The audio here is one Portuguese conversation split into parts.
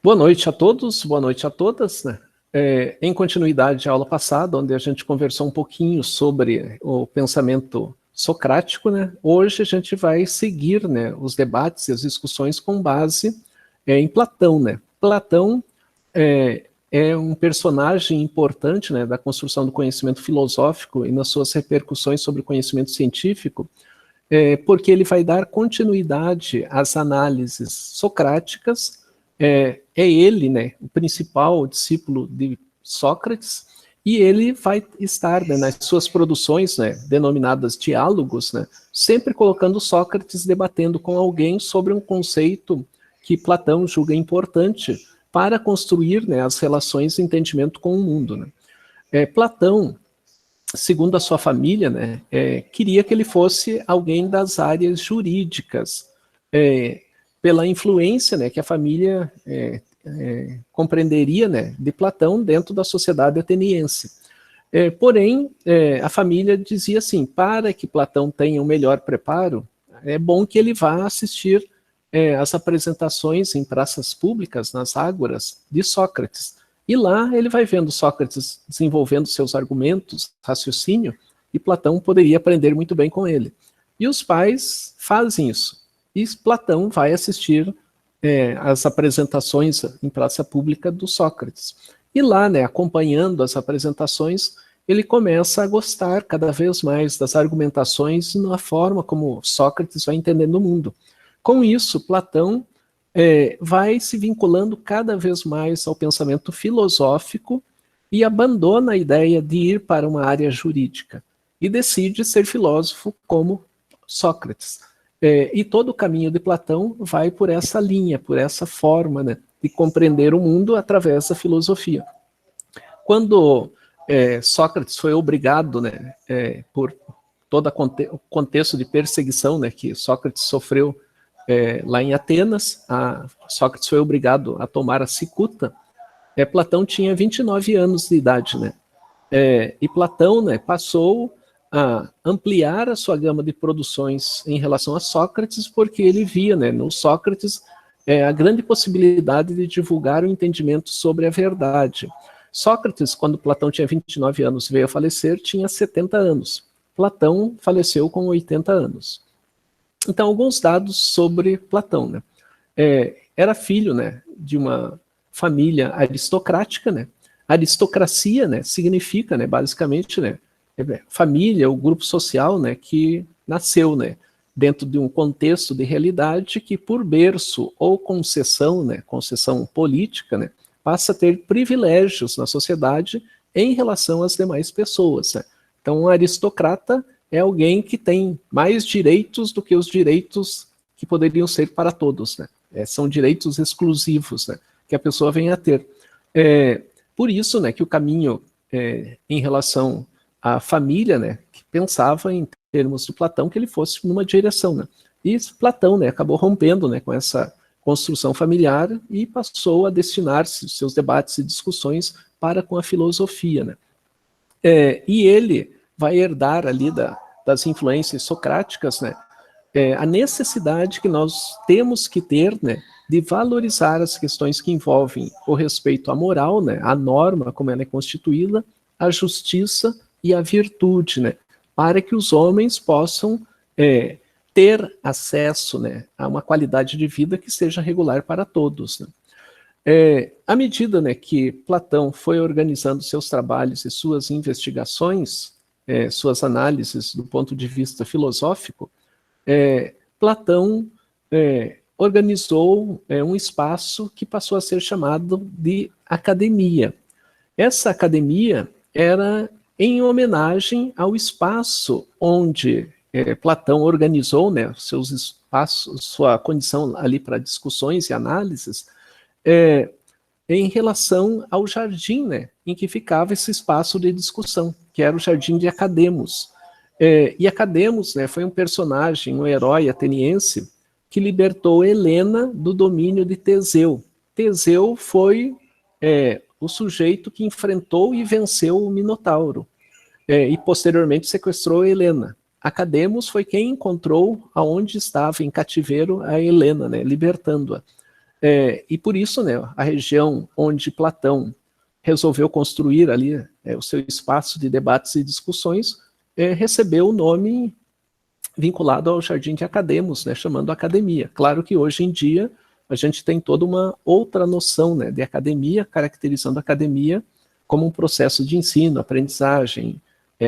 Boa noite a todos, boa noite a todas, né? Em continuidade à aula passada, onde a gente conversou um pouquinho sobre o pensamento socrático, né? Hoje a gente vai seguir, né, os debates e as discussões com base em Platão, né? Platão é um personagem importante, né, da construção do conhecimento filosófico e nas suas repercussões sobre o conhecimento científico, porque ele vai dar continuidade às análises socráticas. É ele, né, o principal discípulo de Sócrates, e ele vai estar, né, nas suas produções, né, denominadas diálogos, né, sempre colocando Sócrates debatendo com alguém sobre um conceito que Platão julga importante para construir, né, as relações de entendimento com o mundo, né. Platão, segundo a sua família, né, queria que ele fosse alguém das áreas jurídicas, pela influência, né, que a família compreenderia, né, de Platão dentro da sociedade ateniense. Porém, a família dizia assim, para que Platão tenha um melhor preparo, é bom que ele vá assistir as apresentações em praças públicas, nas ágoras, de Sócrates. E lá ele vai vendo Sócrates desenvolvendo seus argumentos, raciocínio, e Platão poderia aprender muito bem com ele. E os pais fazem isso. E Platão vai assistir as apresentações em praça pública do Sócrates. E lá, né, acompanhando as apresentações, ele começa a gostar cada vez mais das argumentações na forma como Sócrates vai entendendo o mundo. Com isso, Platão vai se vinculando cada vez mais ao pensamento filosófico e abandona a ideia de ir para uma área jurídica e decide ser filósofo como Sócrates. E todo o caminho de Platão vai por essa linha, por essa forma, né, de compreender o mundo através da filosofia. Quando Sócrates foi obrigado, né, por todo o contexto de perseguição, né, que Sócrates sofreu lá em Atenas, Sócrates foi obrigado a tomar a cicuta. Platão tinha 29 anos de idade, né? E Platão, né, passou a ampliar a sua gama de produções em relação a Sócrates, porque ele via, né, no Sócrates a grande possibilidade de divulgar o entendimento sobre a verdade. Sócrates, quando Platão tinha 29 anos e veio a falecer, tinha 70 anos. Platão faleceu com 80 anos. Então, alguns dados sobre Platão, né? Era filho, né, de uma família aristocrática, né? Aristocracia, né, significa, né, basicamente, né, família, o grupo social, né, que nasceu, né, dentro de um contexto de realidade que, por berço ou concessão, né, concessão política, né, passa a ter privilégios na sociedade em relação às demais pessoas, né? Então, um aristocrata é alguém que tem mais direitos do que os direitos que poderiam ser para todos, né? São direitos exclusivos, né, que a pessoa vem a ter. Por isso, né, que o caminho em relação à família, né, que pensava em termos de Platão que ele fosse numa direção, né? E Platão, né, acabou rompendo, né, com essa construção familiar e passou a destinar-se seus debates e discussões para com a filosofia, né? E ele vai herdar ali das influências socráticas, né, a necessidade que nós temos que ter, né, de valorizar as questões que envolvem o respeito à moral, né, à norma, como ela é constituída, a justiça e a virtude, né, para que os homens possam ter acesso, né, a uma qualidade de vida que seja regular para todos, né. À medida, né, que Platão foi organizando seus trabalhos e suas investigações, suas análises do ponto de vista filosófico, Platão organizou um espaço que passou a ser chamado de academia. Essa academia era em homenagem ao espaço onde Platão organizou, né, seus espaços, sua condição ali para discussões e análises, em relação ao jardim, né, em que ficava esse espaço de discussão, que era o jardim de Academos. E Academos, né, foi um personagem, um herói ateniense, que libertou Helena do domínio de Teseu. Teseu foi o sujeito que enfrentou e venceu o Minotauro, e posteriormente sequestrou Helena. Academos foi quem encontrou aonde estava em cativeiro a Helena, né, libertando-a. E por isso, né, a região onde Platão resolveu construir ali o seu espaço de debates e discussões, recebeu o nome vinculado ao Jardim de Academos, né, chamando academia. Claro que hoje em dia a gente tem toda uma outra noção, né, de academia, caracterizando a academia como um processo de ensino, aprendizagem,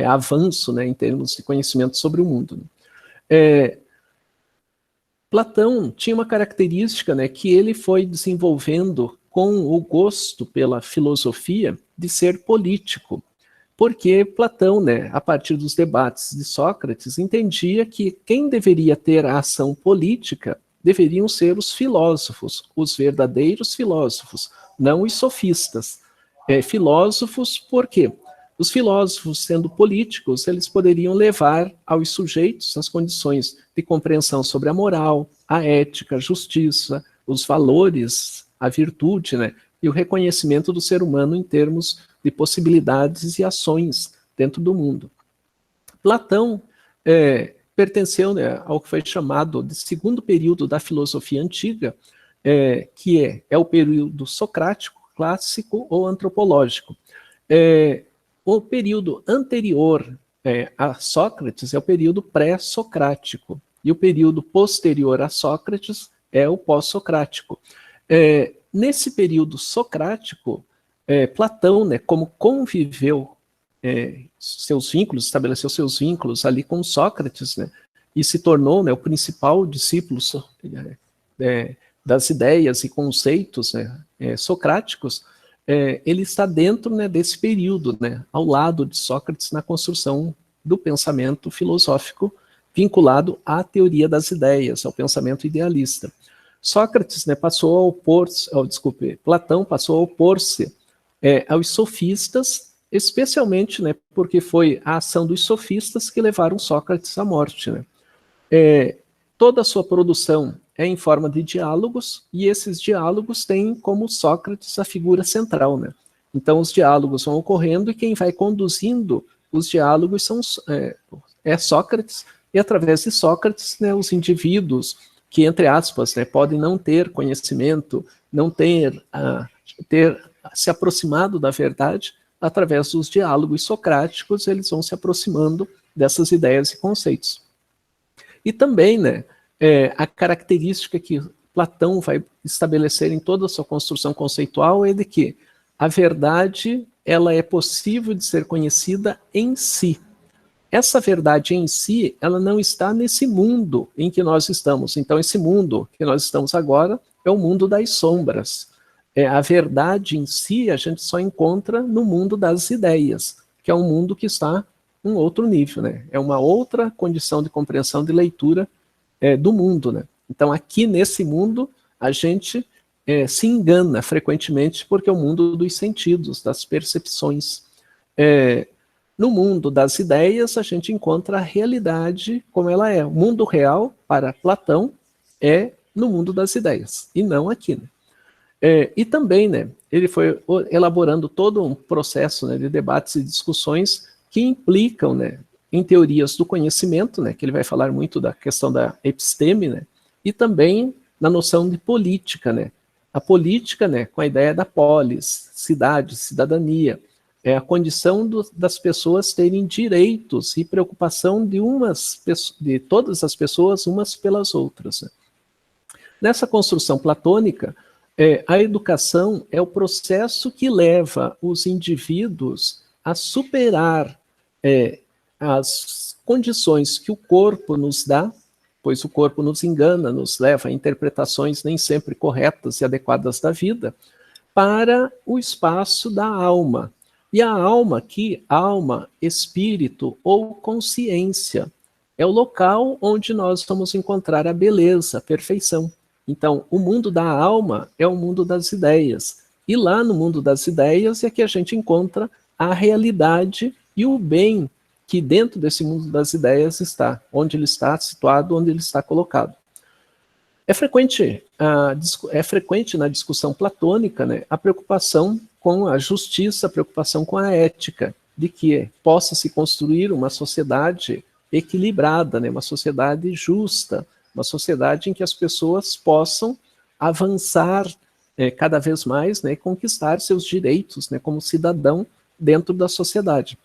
avanço, né, em termos de conhecimento sobre o mundo. Platão tinha uma característica, né, que ele foi desenvolvendo com o gosto pela filosofia de ser político, porque Platão, né, a partir dos debates de Sócrates, entendia que quem deveria ter a ação política deveriam ser os filósofos, os verdadeiros filósofos, não os sofistas. Filósofos, por quê? Os filósofos, sendo políticos, eles poderiam levar aos sujeitos as condições de compreensão sobre a moral, a ética, a justiça, os valores, a virtude, né, e o reconhecimento do ser humano em termos de possibilidades e ações dentro do mundo. Platão pertenceu, né, ao que foi chamado de segundo período da filosofia antiga, que é o período socrático, clássico ou antropológico. O período anterior a Sócrates é o período pré-socrático, e o período posterior a Sócrates é o pós-socrático. Nesse período socrático, Platão, né, como conviveu seus vínculos, estabeleceu seus vínculos ali com Sócrates, né, e se tornou, né, o principal discípulo das ideias e conceitos, né, socráticos, ele está dentro, né, desse período, né, ao lado de Sócrates na construção do pensamento filosófico vinculado à teoria das ideias, ao pensamento idealista. Sócrates, né, passou a opor-se, Platão passou a opor-se aos sofistas, especialmente, né, porque foi a ação dos sofistas que levaram Sócrates à morte, né. Toda a sua produção é em forma de diálogos, e esses diálogos têm como Sócrates a figura central, né? Então os diálogos vão ocorrendo e quem vai conduzindo os diálogos é Sócrates, e através de Sócrates, né, os indivíduos que, entre aspas, né, podem não ter conhecimento, não ter se aproximado da verdade, através dos diálogos socráticos, eles vão se aproximando dessas ideias e conceitos. E também, né, a característica que Platão vai estabelecer em toda a sua construção conceitual é de que a verdade, ela é possível de ser conhecida em si. Essa verdade em si, ela não está nesse mundo em que nós estamos. Então, esse mundo que nós estamos agora é o mundo das sombras. A verdade em si, a gente só encontra no mundo das ideias, que é um mundo que está em outro nível, né? É uma outra condição de compreensão, de leitura do mundo, né? Então, aqui nesse mundo, a gente se engana frequentemente, porque é o mundo dos sentidos, das percepções. No mundo das ideias, a gente encontra a realidade como ela é. O mundo real, para Platão, é no mundo das ideias, e não aqui, né? E também, né, ele foi elaborando todo um processo, né, de debates e discussões que implicam, né, em teorias do conhecimento, né, que ele vai falar muito da questão da episteme, né, e também na noção de política, né. A política, né, com a ideia da polis, cidade, cidadania, é a condição das pessoas terem direitos e preocupação de todas as pessoas umas pelas outras, né. Nessa construção platônica, a educação é o processo que leva os indivíduos a superar as condições que o corpo nos dá, pois o corpo nos engana, nos leva a interpretações nem sempre corretas e adequadas da vida, para o espaço da alma. E a alma aqui, alma, espírito ou consciência, é o local onde nós vamos encontrar a beleza, a perfeição. Então, o mundo da alma é o mundo das ideias. E lá no mundo das ideias é que a gente encontra a realidade e o bem que dentro desse mundo das ideias está, onde ele está situado, onde ele está colocado. É frequente na discussão platônica, né, a preocupação com a justiça, a preocupação com a ética, de que possa se construir uma sociedade equilibrada, né, uma sociedade justa, uma sociedade em que as pessoas possam avançar cada vez mais, né, e conquistar seus direitos, né, como cidadão dentro da sociedade.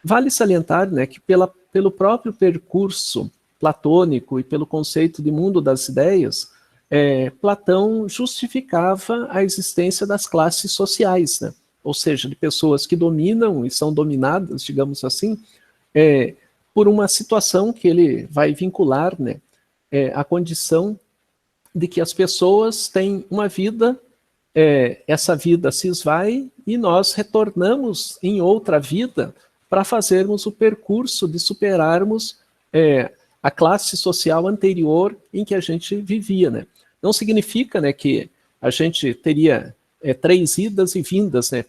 Vale salientar, né, que pelo próprio percurso platônico e pelo conceito de mundo das ideias, Platão justificava a existência das classes sociais, né? Ou seja, de pessoas que dominam e são dominadas, digamos assim, por uma situação que ele vai vincular, né, a condição de que as pessoas têm uma vida, essa vida se esvai e nós retornamos em outra vida para fazermos o percurso de superarmos a classe social anterior em que a gente vivia, né? Não significa, né, que a gente teria 3 idas e vindas, né?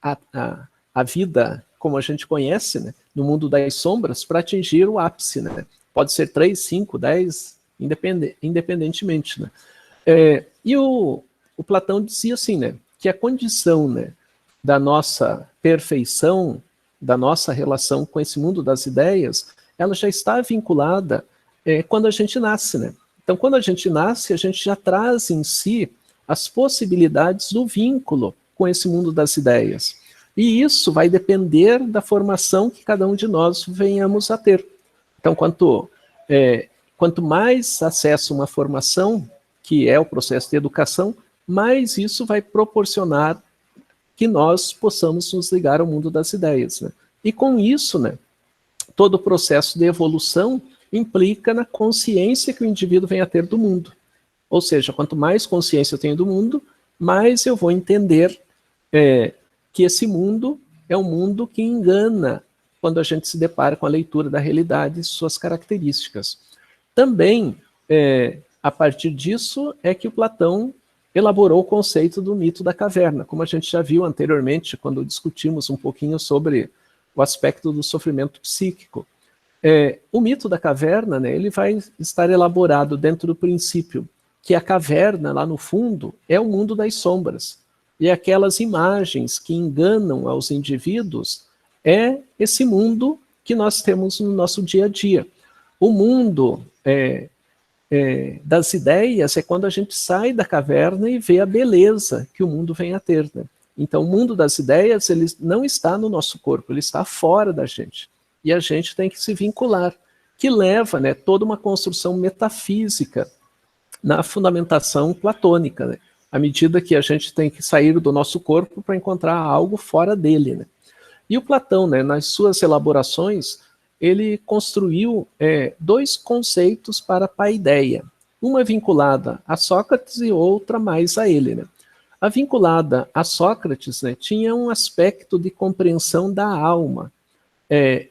A vida como a gente conhece, né, no mundo das sombras, para atingir o ápice, né? Pode ser 3, 5, 10, independentemente, né? E o Platão dizia assim, né, que a condição, né, da nossa perfeição, da nossa relação com esse mundo das ideias, ela já está vinculada quando a gente nasce, né? Então, quando a gente nasce, a gente já traz em si as possibilidades do vínculo com esse mundo das ideias. E isso vai depender da formação que cada um de nós venhamos a ter. Então, quanto mais acesso a uma formação, que é o processo de educação, mais isso vai proporcionar que nós possamos nos ligar ao mundo das ideias, né? E com isso, né, todo o processo de evolução implica na consciência que o indivíduo vem a ter do mundo. Ou seja, quanto mais consciência eu tenho do mundo, mais eu vou entender que esse mundo é um mundo que engana quando a gente se depara com a leitura da realidade e suas características. Também, a partir disso, é que o Platão elaborou o conceito do mito da caverna, como a gente já viu anteriormente, quando discutimos um pouquinho sobre o aspecto do sofrimento psíquico. O mito da caverna, né, ele vai estar elaborado dentro do princípio que a caverna, lá no fundo, é o mundo das sombras. E aquelas imagens que enganam aos indivíduos é esse mundo que nós temos no nosso dia a dia. O mundo das ideias é quando a gente sai da caverna e vê a beleza que o mundo vem a ter, né? Então, o mundo das ideias, ele não está no nosso corpo, ele está fora da gente. E a gente tem que se vincular, que leva, né, toda uma construção metafísica na fundamentação platônica, né? À medida que a gente tem que sair do nosso corpo para encontrar algo fora dele, né? E o Platão, né, nas suas elaborações, ele construiu 2 conceitos para a paideia, uma vinculada a Sócrates e outra mais a ele, né? A vinculada a Sócrates, né, tinha um aspecto de compreensão da alma,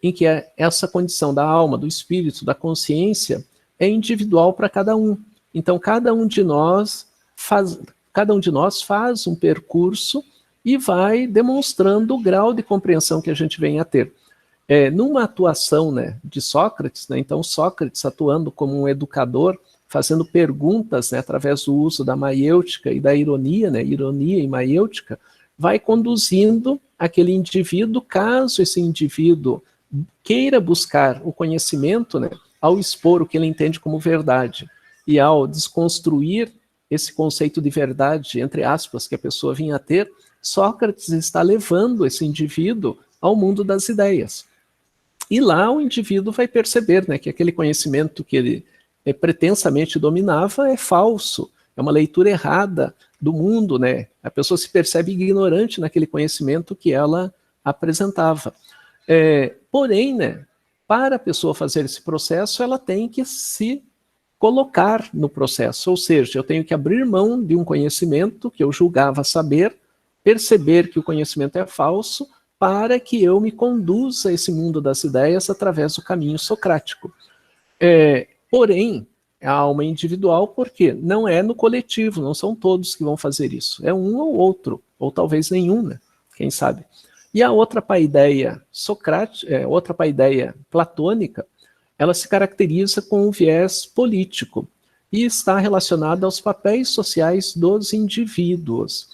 em que essa condição da alma, do espírito, da consciência, é individual para cada um. Então, cada um de nós faz um percurso e vai demonstrando o grau de compreensão que a gente vem a ter. Numa atuação, né, de Sócrates, né, então Sócrates atuando como um educador, fazendo perguntas, né, através do uso da maiêutica e da ironia, né, ironia e maiêutica, vai conduzindo aquele indivíduo, caso esse indivíduo queira buscar o conhecimento, né, ao expor o que ele entende como verdade, e ao desconstruir esse conceito de verdade, entre aspas, que a pessoa vinha a ter, Sócrates está levando esse indivíduo ao mundo das ideias. E lá o indivíduo vai perceber, né, que aquele conhecimento que ele pretensamente dominava é falso, é uma leitura errada do mundo, né? A pessoa se percebe ignorante naquele conhecimento que ela apresentava. Porém, né, para a pessoa fazer esse processo, ela tem que se colocar no processo, ou seja, eu tenho que abrir mão de um conhecimento que eu julgava saber, perceber que o conhecimento é falso, para que eu me conduza a esse mundo das ideias através do caminho socrático. Porém, a alma é individual porque não é no coletivo, não são todos que vão fazer isso. É um ou outro, ou talvez nenhum, né? Quem sabe. E a outra paideia outra paideia platônica, ela se caracteriza com um viés político e está relacionada aos papéis sociais dos indivíduos.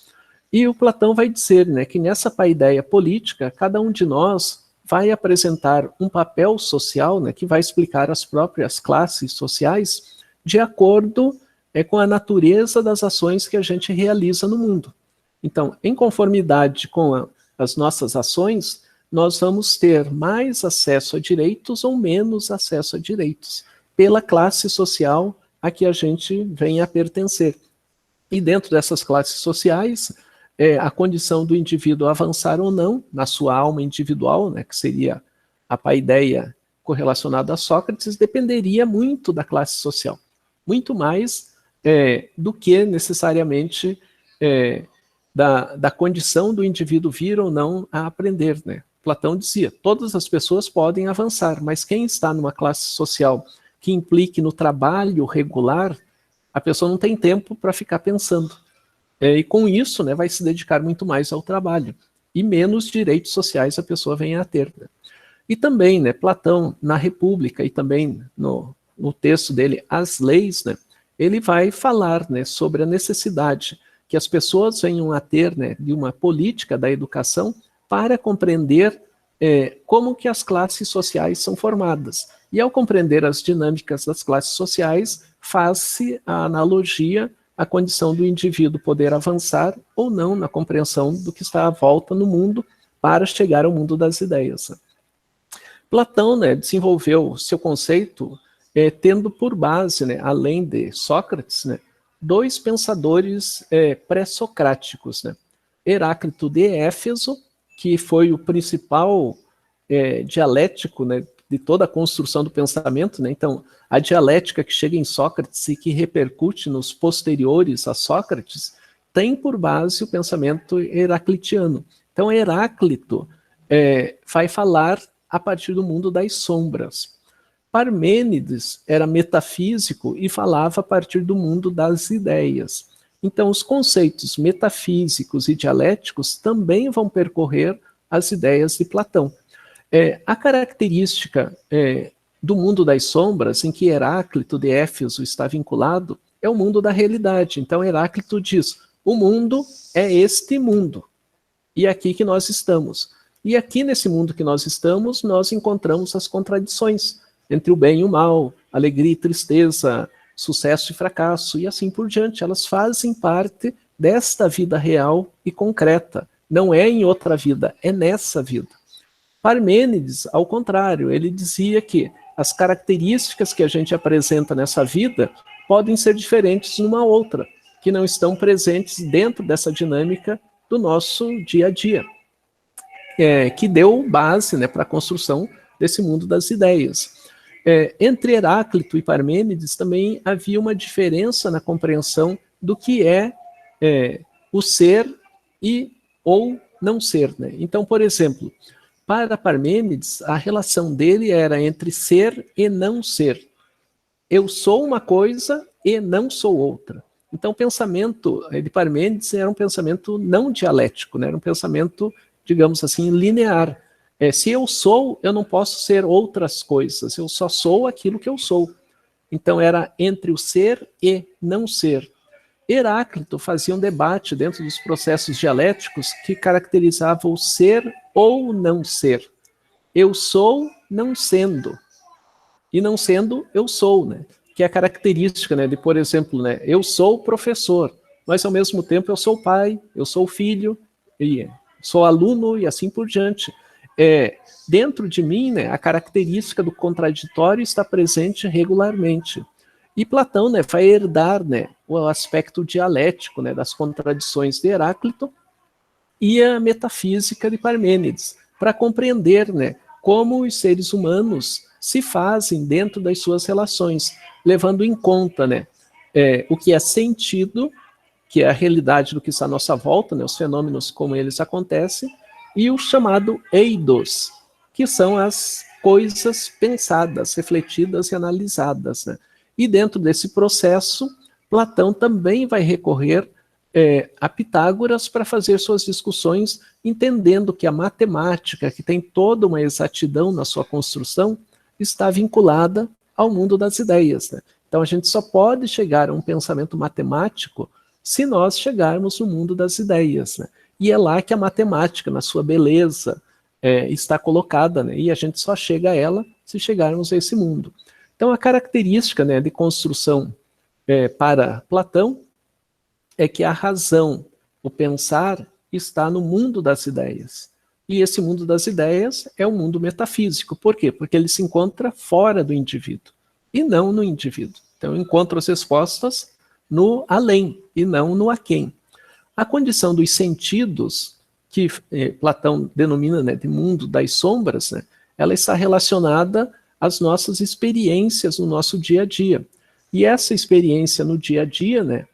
E o Platão vai dizer, né, que nessa paideia política, cada um de nós vai apresentar um papel social, né, que vai explicar as próprias classes sociais de acordo é com a natureza das ações que a gente realiza no mundo. Então, em conformidade com as nossas ações, nós vamos ter mais acesso a direitos ou menos acesso a direitos, pela classe social a que a gente vem a pertencer. E dentro dessas classes sociais, a condição do indivíduo avançar ou não, na sua alma individual, né, que seria a paideia correlacionada a Sócrates, dependeria muito da classe social. Muito mais do que necessariamente da condição do indivíduo vir ou não a aprender, né? Platão dizia, todas as pessoas podem avançar, mas quem está numa classe social que implique no trabalho regular, a pessoa não tem tempo para ficar pensando. E com isso, né, vai se dedicar muito mais ao trabalho. E menos direitos sociais a pessoa vem a ter. Né? E também, né, Platão, na República, e também no texto dele, As Leis, né, ele vai falar, né, sobre a necessidade que as pessoas venham a ter, né, de uma política da educação para compreender como que as classes sociais são formadas. E ao compreender as dinâmicas das classes sociais, faz-se a analogia à condição do indivíduo poder avançar ou não na compreensão do que está à volta no mundo para chegar ao mundo das ideias. Platão, né, desenvolveu seu conceito tendo por base, né, além de Sócrates, né, dois pensadores pré-socráticos, né? Heráclito de Éfeso, que foi o principal dialético, né, de toda a construção do pensamento, né? Então, a dialética que chega em Sócrates e que repercute nos posteriores a Sócrates, tem por base o pensamento heraclitiano. Então, Heráclito vai falar a partir do mundo das sombras. Parmênides era metafísico e falava a partir do mundo das ideias. Então, os conceitos metafísicos e dialéticos também vão percorrer as ideias de Platão. A característica do mundo das sombras, em que Heráclito de Éfeso está vinculado, é o mundo da realidade. Então, Heráclito diz, o mundo é este mundo, e é aqui que nós estamos. E aqui nesse mundo que nós estamos, nós encontramos as contradições entre o bem e o mal, alegria e tristeza, sucesso e fracasso, e assim por diante. Elas fazem parte desta vida real e concreta. Não é em outra vida, é nessa vida. Parmênides, ao contrário, ele dizia que as características que a gente apresenta nessa vida podem ser diferentes numa outra, que não estão presentes dentro dessa dinâmica do nosso dia a dia, que deu base, né, para a construção desse mundo das ideias. Entre Heráclito e Parmênides também havia uma diferença na compreensão do que é o ser e ou não ser. Né? Então, por exemplo, para Parmênides, a relação dele era entre ser e não ser. Eu sou uma coisa e não sou outra. Então, o pensamento de Parmênides era um pensamento não dialético, né? Era um pensamento, digamos assim, linear. Se eu sou, eu não posso ser outras coisas, eu só sou aquilo que eu sou. Então, era entre o ser e não ser. Heráclito fazia um debate dentro dos processos dialéticos que caracterizava o ser ou não ser. Eu sou não sendo. E não sendo, eu sou, né? Que é a característica, né, de, por exemplo, né, eu sou professor, mas ao mesmo tempo eu sou pai, eu sou filho, e sou aluno e assim por diante. Dentro de mim, né, a característica do contraditório está presente regularmente. E Platão, né, vai herdar, né, o aspecto dialético, né, das contradições de Heráclito e a metafísica de Parmênides, para compreender, né, como os seres humanos se fazem dentro das suas relações, levando em conta, né, o que é sentido, que é a realidade do que está à nossa volta, né, os fenômenos como eles acontecem, e o chamado eidos, que são as coisas pensadas, refletidas e analisadas. Né? E dentro desse processo, Platão também vai recorrer a Pitágoras para fazer suas discussões, entendendo que a matemática, que tem toda uma exatidão na sua construção, está vinculada ao mundo das ideias. Né? Então a gente só pode chegar a um pensamento matemático se nós chegarmos no mundo das ideias. Né? E é lá que a matemática, na sua beleza, está colocada, né? E a gente só chega a ela se chegarmos a esse mundo. Então a característica, né, de construção para Platão é que a razão, o pensar, está no mundo das ideias. E esse mundo das ideias é o mundo metafísico. Por quê? Porque ele se encontra fora do indivíduo e não no indivíduo. Então, encontra as respostas no além e não no aquém. A condição dos sentidos, que Platão denomina, né, de mundo das sombras, né, ela está relacionada às nossas experiências no nosso dia a dia. E essa experiência no dia a dia, né,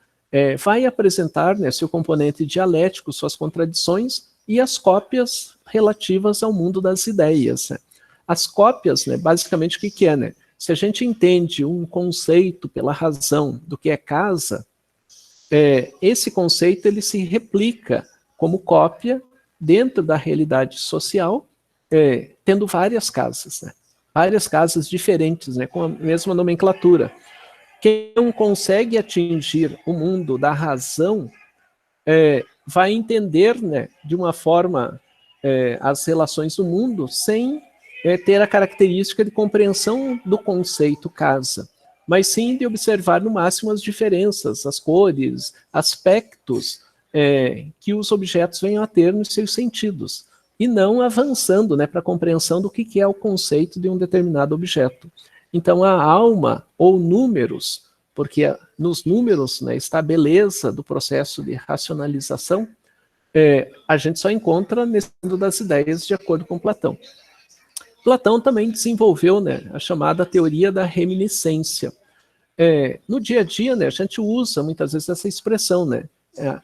vai apresentar, né, seu componente dialético, suas contradições e as cópias relativas ao mundo das ideias. Né. As cópias, né, basicamente, o que é? Né? Se a gente entende um conceito pela razão do que é casa, esse conceito ele se replica como cópia dentro da realidade social, tendo várias casas, né? Várias casas diferentes, né? Com a mesma nomenclatura. Quem não consegue atingir o mundo da razão vai entender, né, de uma forma as relações do mundo sem ter a característica de compreensão do conceito casa, mas sim de observar no máximo as diferenças, as cores, aspectos que os objetos venham a ter nos seus sentidos, e não avançando, né, para a compreensão do que é o conceito de um determinado objeto. Então a alma, ou números, porque nos números, né, está a beleza do processo de racionalização, a gente só encontra nesse mundo das ideias, de acordo com Platão. Platão também desenvolveu, né, a chamada teoria da reminiscência. No dia a dia, né, a gente usa muitas vezes essa expressão, né,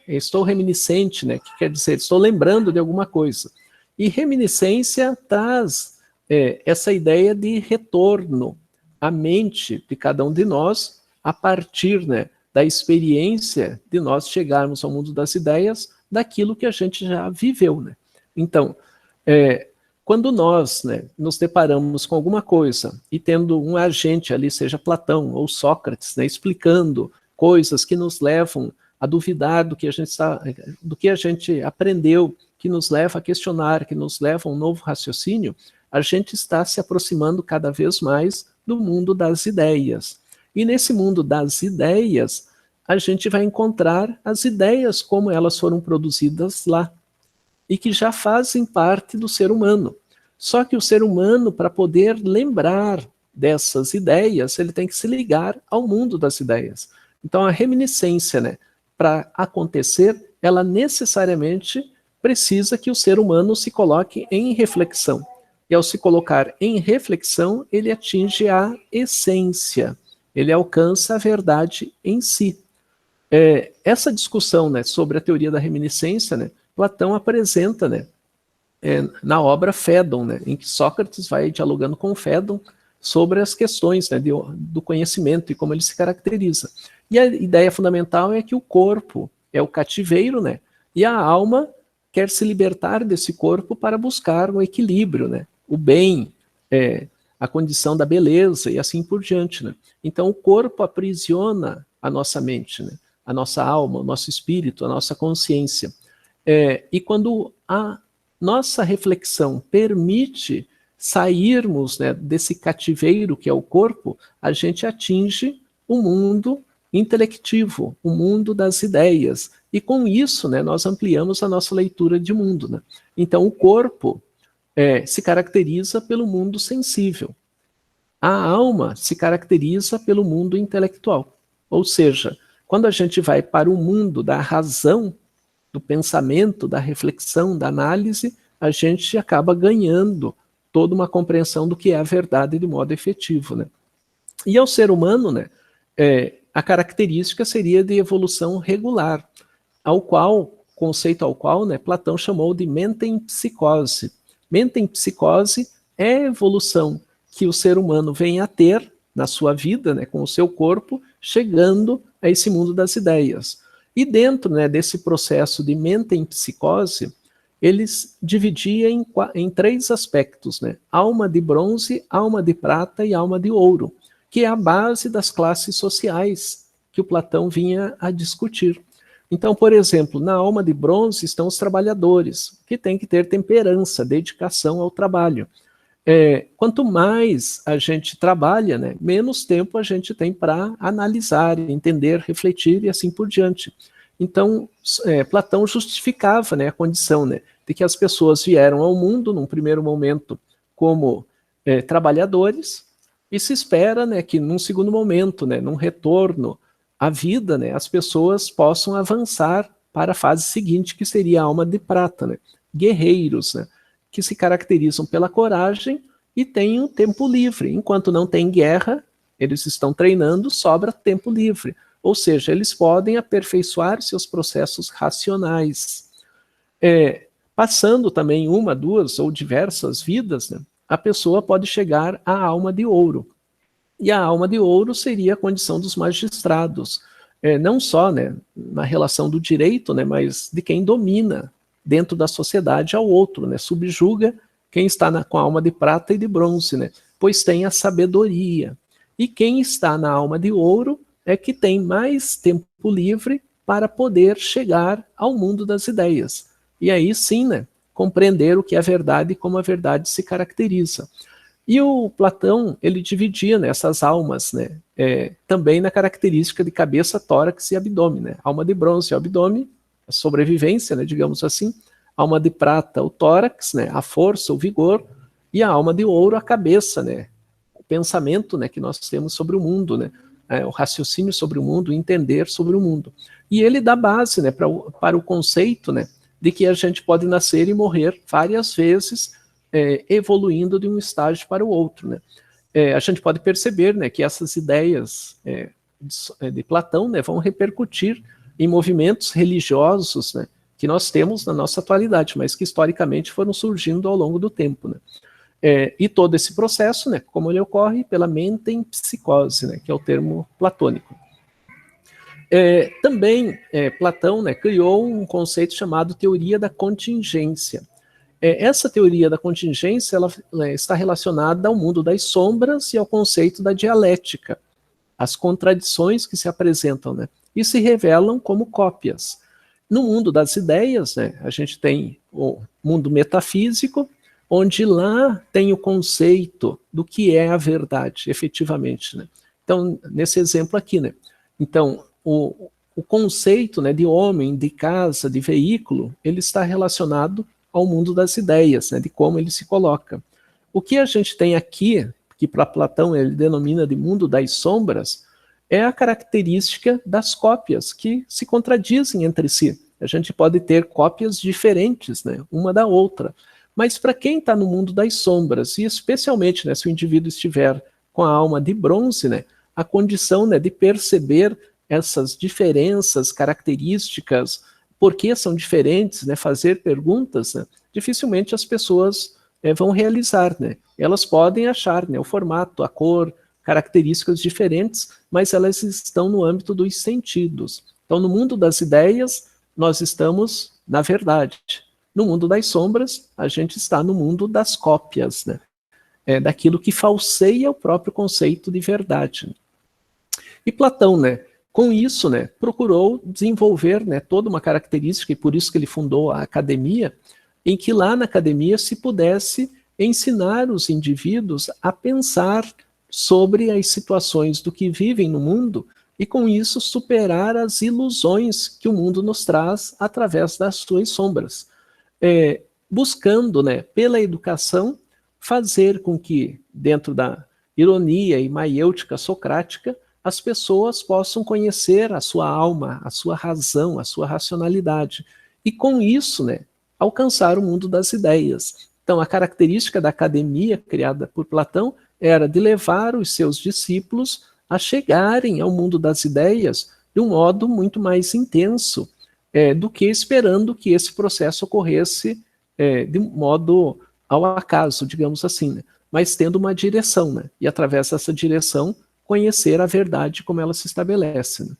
estou reminiscente, né, que quer dizer, estou lembrando de alguma coisa. E reminiscência traz essa ideia de retorno à mente de cada um de nós, a partir, né, da experiência de nós chegarmos ao mundo das ideias, daquilo que a gente já viveu. Né? Então, quando nós, né, nos deparamos com alguma coisa e tendo um agente ali, seja Platão ou Sócrates, né, explicando coisas que nos levam a duvidar do que a gente aprendeu, que nos leva a questionar, que nos leva a um novo raciocínio, a gente está se aproximando cada vez mais do mundo das ideias. E nesse mundo das ideias, a gente vai encontrar as ideias como elas foram produzidas lá, e que já fazem parte do ser humano. Só que o ser humano, para poder lembrar dessas ideias, ele tem que se ligar ao mundo das ideias. Então a reminiscência, né, para acontecer, ela necessariamente precisa que o ser humano se coloque em reflexão. E ao se colocar em reflexão, ele atinge a essência, ele alcança a verdade em si. Essa discussão, né, sobre a teoria da reminiscência, né, Platão apresenta, né, na obra Fédon, né, em que Sócrates vai dialogando com Fédon sobre as questões, né, do conhecimento e como ele se caracteriza. E a ideia fundamental é que o corpo é o cativeiro, né, e a alma quer se libertar desse corpo para buscar um equilíbrio, né, o bem, a condição da beleza e assim por diante. Né. Então o corpo aprisiona a nossa mente, né, a nossa alma, o nosso espírito, a nossa consciência. E quando a nossa reflexão permite sairmos, né, desse cativeiro que é o corpo, a gente atinge o mundo intelectivo, o mundo das ideias. E com isso, né, nós ampliamos a nossa leitura de mundo. Né? Então o corpo se caracteriza pelo mundo sensível. A alma se caracteriza pelo mundo intelectual. Ou seja, quando a gente vai para o mundo da razão, do pensamento, da reflexão, da análise, a gente acaba ganhando toda uma compreensão do que é a verdade de modo efetivo. Né? E ao ser humano, né, a característica seria de evolução regular, conceito ao qual, né, Platão chamou de metempsicose. Metempsicose é a evolução que o ser humano vem a ter na sua vida, né, com o seu corpo, chegando a esse mundo das ideias. E dentro, né, desse processo de metempsicose, eles dividiam em 3 aspectos, né? Alma de bronze, alma de prata e alma de ouro, que é a base das classes sociais que o Platão vinha a discutir. Então, por exemplo, na alma de bronze estão os trabalhadores, que têm que ter temperança, dedicação ao trabalho. Quanto mais a gente trabalha, né, menos tempo a gente tem para analisar, entender, refletir e assim por diante. Então, Platão justificava, né, a condição, né, de que as pessoas vieram ao mundo, num primeiro momento, como trabalhadores, e se espera, né, que num segundo momento, né, num retorno à vida, né, as pessoas possam avançar para a fase seguinte, que seria a alma de prata, né, guerreiros, né, que se caracterizam pela coragem e têm um tempo livre. Enquanto não tem guerra, eles estão treinando, sobra tempo livre. Ou seja, eles podem aperfeiçoar seus processos racionais. Passando também uma, duas ou diversas vidas, né, a pessoa pode chegar à alma de ouro. E a alma de ouro seria a condição dos magistrados, não só, né, na relação do direito, né, mas de quem domina dentro da sociedade ao outro, né, subjuga quem está com a alma de prata e de bronze, né, pois tem a sabedoria. E quem está na alma de ouro é que tem mais tempo livre para poder chegar ao mundo das ideias. E aí sim, né, compreender o que é verdade e como a verdade se caracteriza. E o Platão, ele dividia, né, essas almas, né, também na característica de cabeça, tórax e abdômen. Né? Alma de bronze, o abdômen, a sobrevivência, né, digamos assim. Alma de prata, o tórax, né, a força, o vigor. E a alma de ouro, a cabeça, né, o pensamento, né, que nós temos sobre o mundo, né, o raciocínio sobre o mundo, o entender sobre o mundo. E ele dá base, né, para o conceito, né, de que a gente pode nascer e morrer várias vezes, evoluindo de um estágio para o outro. Né? A gente pode perceber, né, que essas ideias de Platão, né, vão repercutir em movimentos religiosos, né, que nós temos na nossa atualidade, mas que historicamente foram surgindo ao longo do tempo. Né? E todo esse processo, né, como ele ocorre pela mente em psicose, né, que é o termo platônico. Também Platão, né, criou um conceito chamado teoria da contingência. Essa teoria da contingência ela está relacionada ao mundo das sombras e ao conceito da dialética, as contradições que se apresentam, né, e se revelam como cópias. No mundo das ideias, né, a gente tem o mundo metafísico, onde lá tem o conceito do que é a verdade, efetivamente. Né? Então, nesse exemplo aqui, né, então, o conceito, né, de homem, de casa, de veículo, ele está relacionado ao mundo das ideias, né, de como ele se coloca. O que a gente tem aqui, que para Platão ele denomina de mundo das sombras, é a característica das cópias, que se contradizem entre si. A gente pode ter cópias diferentes, né, uma da outra. Mas para quem está no mundo das sombras, e especialmente, né, se o indivíduo estiver com a alma de bronze, né, a condição, né, de perceber essas diferenças, características, por que são diferentes, né, fazer perguntas, né, dificilmente as pessoas vão realizar. Né? Elas podem achar, né, o formato, a cor, características diferentes, mas elas estão no âmbito dos sentidos. Então, no mundo das ideias, nós estamos na verdade. No mundo das sombras, a gente está no mundo das cópias, né? Daquilo que falseia o próprio conceito de verdade. E Platão, né, com isso, né, procurou desenvolver, né, toda uma característica, e por isso que ele fundou a academia, em que lá na academia se pudesse ensinar os indivíduos a pensar sobre as situações do que vivem no mundo e com isso superar as ilusões que o mundo nos traz através das suas sombras. Buscando, né, pela educação, fazer com que, dentro da ironia e maiêutica socrática, as pessoas possam conhecer a sua alma, a sua razão, a sua racionalidade, e com isso, né, alcançar o mundo das ideias. Então, a característica da academia criada por Platão era de levar os seus discípulos a chegarem ao mundo das ideias de um modo muito mais intenso, do que esperando que esse processo ocorresse de um modo ao acaso, digamos assim, né? Mas tendo uma direção, né? E através dessa direção conhecer a verdade como ela se estabelece. Né?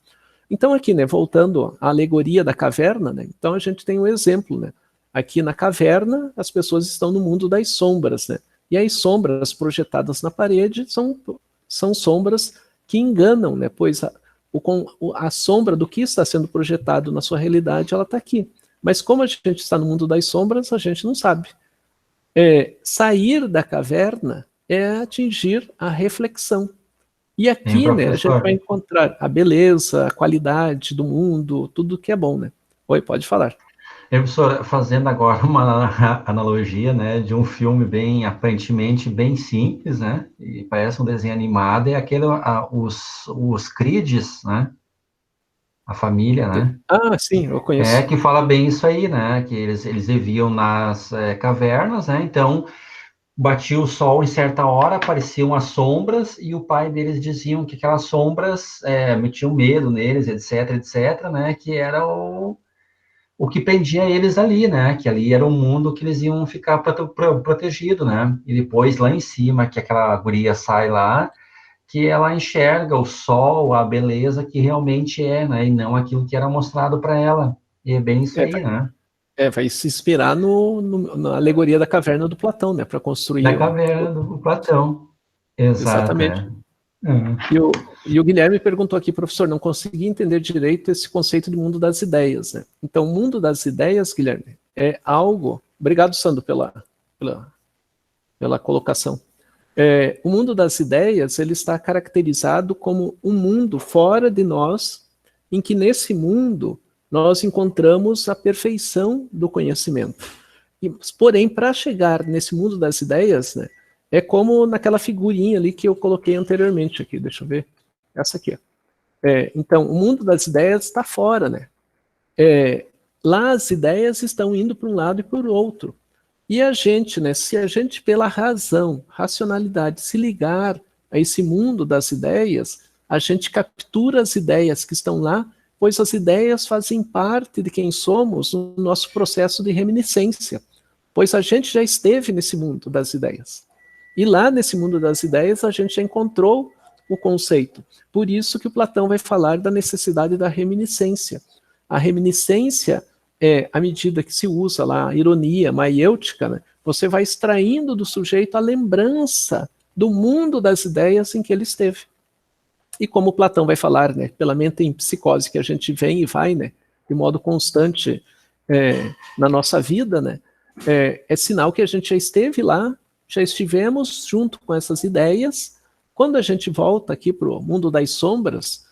Então aqui, né, voltando à alegoria da caverna, né, então a gente tem um exemplo, né? Aqui na caverna as pessoas estão no mundo das sombras, né? E as sombras projetadas na parede são sombras que enganam, né? Pois a sombra do que está sendo projetado na sua realidade, ela está aqui. Mas como a gente está no mundo das sombras, a gente não sabe. Sair da caverna é atingir a reflexão. E Sim, aqui, né, a gente vai professor. encontrar a beleza, a qualidade do mundo, tudo que é bom, né? Oi, pode falar. Professor, fazendo agora uma analogia, né, de um filme bem, aparentemente bem simples, né, e parece um desenho animado, é aquele, os Creeds, né, a família, né, Ah, sim, eu conheço. que fala bem isso aí, né, que eles viviam nas cavernas, né, então batia o sol em certa hora, apareciam as sombras, e o pai deles diziam que aquelas sombras metiam medo neles, etc, etc, né, que era o que prendia eles ali, né? Que ali era um mundo que eles iam ficar protegido, né? E depois lá em cima, que aquela guria sai lá, que ela enxerga o sol, a beleza que realmente é, né? E não aquilo que era mostrado para ela. E é bem isso É, aí, né? vai se inspirar na alegoria da caverna do Platão, né, para construir Da caverna do Platão. Exato, exatamente. é. Uhum. E o Guilherme perguntou aqui, professor, não consegui entender direito esse conceito de mundo das ideias, né? Então, o mundo das ideias, Guilherme, é algo. Obrigado, Sandro, pela, pela colocação. O mundo das ideias ele está caracterizado como um mundo fora de nós, em que nesse mundo nós encontramos a perfeição do conhecimento. Porém, para chegar nesse mundo das ideias, né, é como naquela figurinha ali que eu coloquei anteriormente aqui, deixa eu ver, essa aqui. Então, o mundo das ideias está fora, né? Lá as ideias estão indo para um lado e para o outro. E a gente, né, se a gente pela razão, racionalidade, se ligar a esse mundo das ideias, a gente captura as ideias que estão lá, pois as ideias fazem parte de quem somos no nosso processo de reminiscência, pois a gente já esteve nesse mundo das ideias. E lá nesse mundo das ideias a gente já encontrou o conceito. Por isso que o Platão vai falar da necessidade da reminiscência. A reminiscência à medida que se usa lá a ironia maiêutica, né, você vai extraindo do sujeito a lembrança do mundo das ideias em que ele esteve. E como Platão vai falar, né, pela mente em psicose que a gente vem e vai, né, de modo constante na nossa vida, né, é sinal que a gente já esteve lá, já estivemos junto com essas ideias. Quando a gente volta aqui para o mundo das sombras,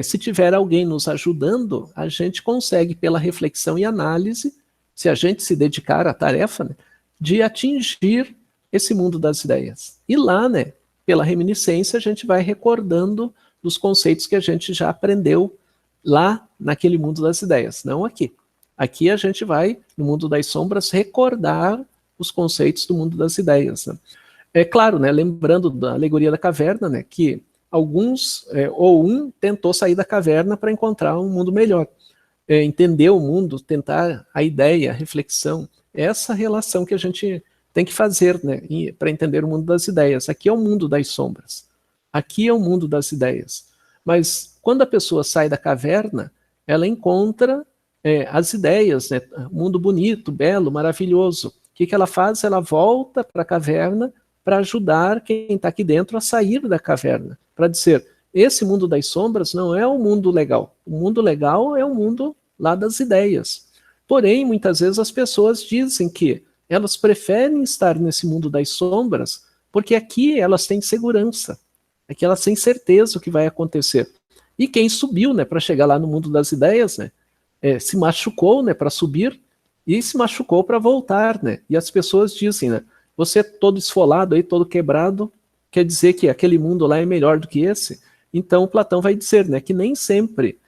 se tiver alguém nos ajudando, a gente consegue, pela reflexão e análise, se a gente se dedicar à tarefa, né, de atingir esse mundo das ideias. E lá, né, pela reminiscência, a gente vai recordando dos conceitos que a gente já aprendeu lá naquele mundo das ideias, não aqui. Aqui a gente vai, no mundo das sombras, recordar os conceitos do mundo das ideias. Né? É claro, né, lembrando da alegoria da caverna, né, que alguns, ou um, tentou sair da caverna para encontrar um mundo melhor. Entender o mundo, tentar a ideia, a reflexão, essa relação que a gente tem que fazer, né, para entender o mundo das ideias. Aqui é o mundo das sombras. Aqui é o mundo das ideias. Mas quando a pessoa sai da caverna, ela encontra as ideias, né, um mundo bonito, belo, maravilhoso. O que ela faz? Ela volta para a caverna para ajudar quem está aqui dentro a sair da caverna, para dizer, esse mundo das sombras não é o mundo legal. O mundo legal é o mundo lá das ideias. Porém, muitas vezes as pessoas dizem que elas preferem estar nesse mundo das sombras porque aqui elas têm segurança, aqui elas têm certeza do que vai acontecer. E quem subiu, né, para chegar lá no mundo das ideias, né, se machucou, né, para subir e se machucou para voltar, né? E as pessoas dizem, né, você é todo esfolado aí, todo quebrado, quer dizer que aquele mundo lá é melhor do que esse? Então Platão vai dizer, né, que nem sempre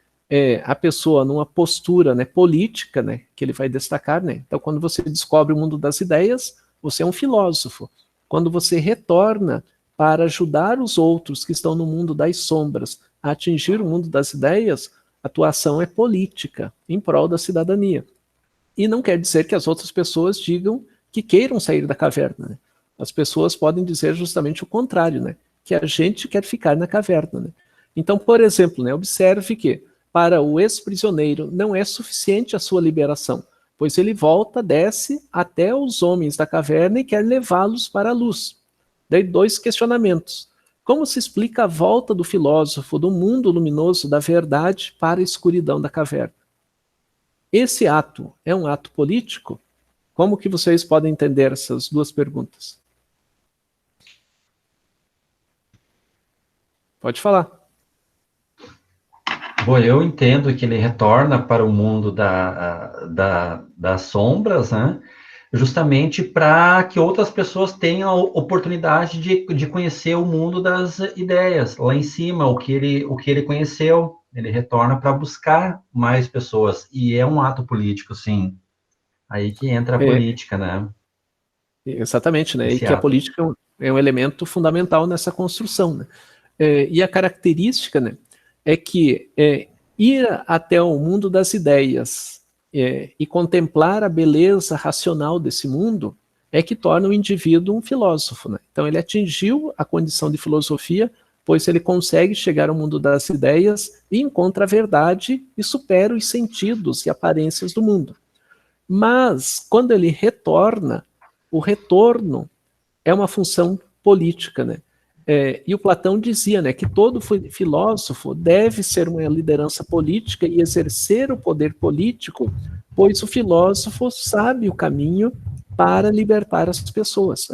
a pessoa numa postura, né, política, né, que ele vai destacar, né? Então quando você descobre o mundo das ideias, você é um filósofo. Quando você retorna para ajudar os outros que estão no mundo das sombras a atingir o mundo das ideias, a tua ação é política, em prol da cidadania. E não quer dizer que as outras pessoas digam que queiram sair da caverna. Né? As pessoas podem dizer justamente o contrário, né? Que a gente quer ficar na caverna. Né? Então, por exemplo, né, observe que para o ex-prisioneiro não é suficiente a sua liberação, pois ele volta, desce até os homens da caverna e quer levá-los para a luz. Daí dois questionamentos. Como se explica a volta do filósofo do mundo luminoso da verdade para a escuridão da caverna? Esse ato é um ato político? Como que vocês podem entender essas duas perguntas? Pode falar. Bom, eu entendo que ele retorna para o mundo das sombras, né? Justamente para que outras pessoas tenham a oportunidade de conhecer o mundo das ideias. Lá em cima, o que ele conheceu, ele retorna para buscar mais pessoas. E é um ato político, sim. Aí que entra a política, né? Exatamente, né? E Esse que a ato. política é um elemento fundamental nessa construção, né? E a característica, né, é que ir até o mundo das ideias e contemplar a beleza racional desse mundo é que torna o indivíduo um filósofo, né? Então ele atingiu a condição de filosofia, pois ele consegue chegar ao mundo das ideias e encontra a verdade e supera os sentidos e aparências do mundo. Mas quando ele retorna, o retorno é uma função política, né? E o Platão dizia, né, que todo filósofo deve ser uma liderança política e exercer o poder político, pois o filósofo sabe o caminho para libertar as pessoas.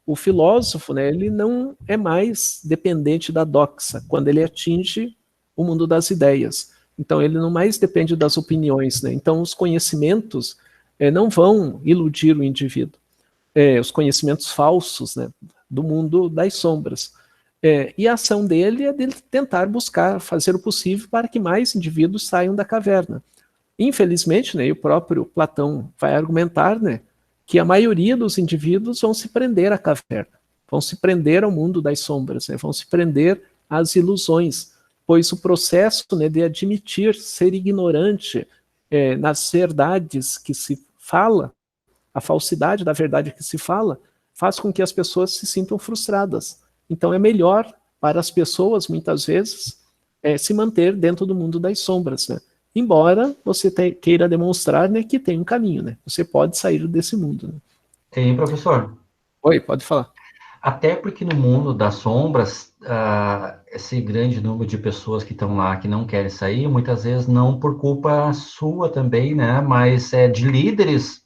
O filósofo, né, ele não é mais dependente da doxa, quando ele atinge o mundo das ideias. Então, ele não mais depende das opiniões, né? Então, os conhecimentos não vão iludir o indivíduo. Os conhecimentos falsos, né, do mundo das sombras. E a ação dele é de tentar buscar fazer o possível para que mais indivíduos saiam da caverna. Infelizmente, né, e o próprio Platão vai argumentar, né, que a maioria dos indivíduos vão se prender à caverna, vão se prender ao mundo das sombras, né, vão se prender às ilusões, pois o processo, né, de admitir ser ignorante nas verdades que se fala, a falsidade da verdade que se fala, faz com que as pessoas se sintam frustradas. Então é melhor para as pessoas, muitas vezes, se manter dentro do mundo das sombras, né? Embora você queira demonstrar, né, que tem um caminho, né? Você pode sair desse mundo. Né? Tem, professor? Oi, pode falar. Até porque no mundo das sombras, esse grande número de pessoas que estão lá, que não querem sair, muitas vezes não por culpa sua também, né? Mas de líderes,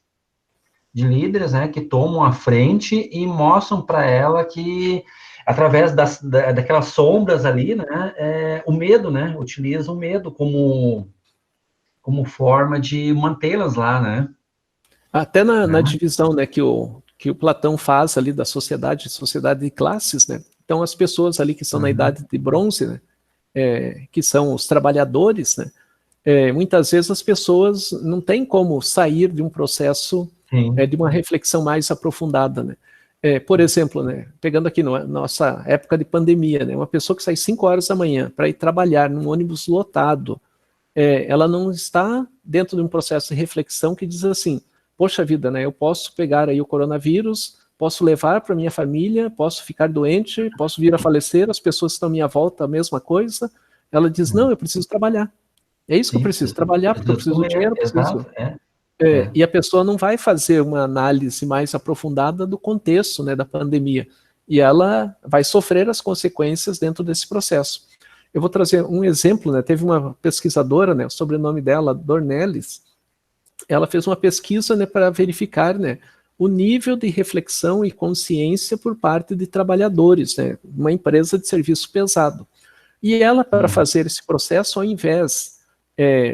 né, que tomam a frente e mostram para ela que, através daquelas sombras ali, né, o medo, né? Utilizam o medo como forma de mantê-las lá, né? Até na divisão, né, que o Platão faz ali da sociedade de classes, né? Então as pessoas ali que estão na idade de bronze, né, que são os trabalhadores, né, muitas vezes as pessoas não têm como sair de um processo de uma reflexão mais aprofundada, né? Por exemplo, né, pegando aqui na nossa época de pandemia, né, uma pessoa que sai 5 horas da manhã para ir trabalhar num ônibus lotado, ela não está dentro de um processo de reflexão que diz assim, poxa vida, né, eu posso pegar aí o coronavírus, posso levar para minha família, posso ficar doente, posso vir a falecer, as pessoas que estão à minha volta, a mesma coisa. Ela diz, não, eu preciso trabalhar. É isso que eu preciso, trabalhar, porque eu preciso do dinheiro, preciso... E a pessoa não vai fazer uma análise mais aprofundada do contexto, né, da pandemia. E ela vai sofrer as consequências dentro desse processo. Eu vou trazer um exemplo, né, teve uma pesquisadora, né, o sobrenome dela, Dornelles, ela fez uma pesquisa, né, para verificar, né, o nível de reflexão e consciência por parte de trabalhadores, né, uma empresa de serviço pesado. E ela, para fazer esse processo, ao invés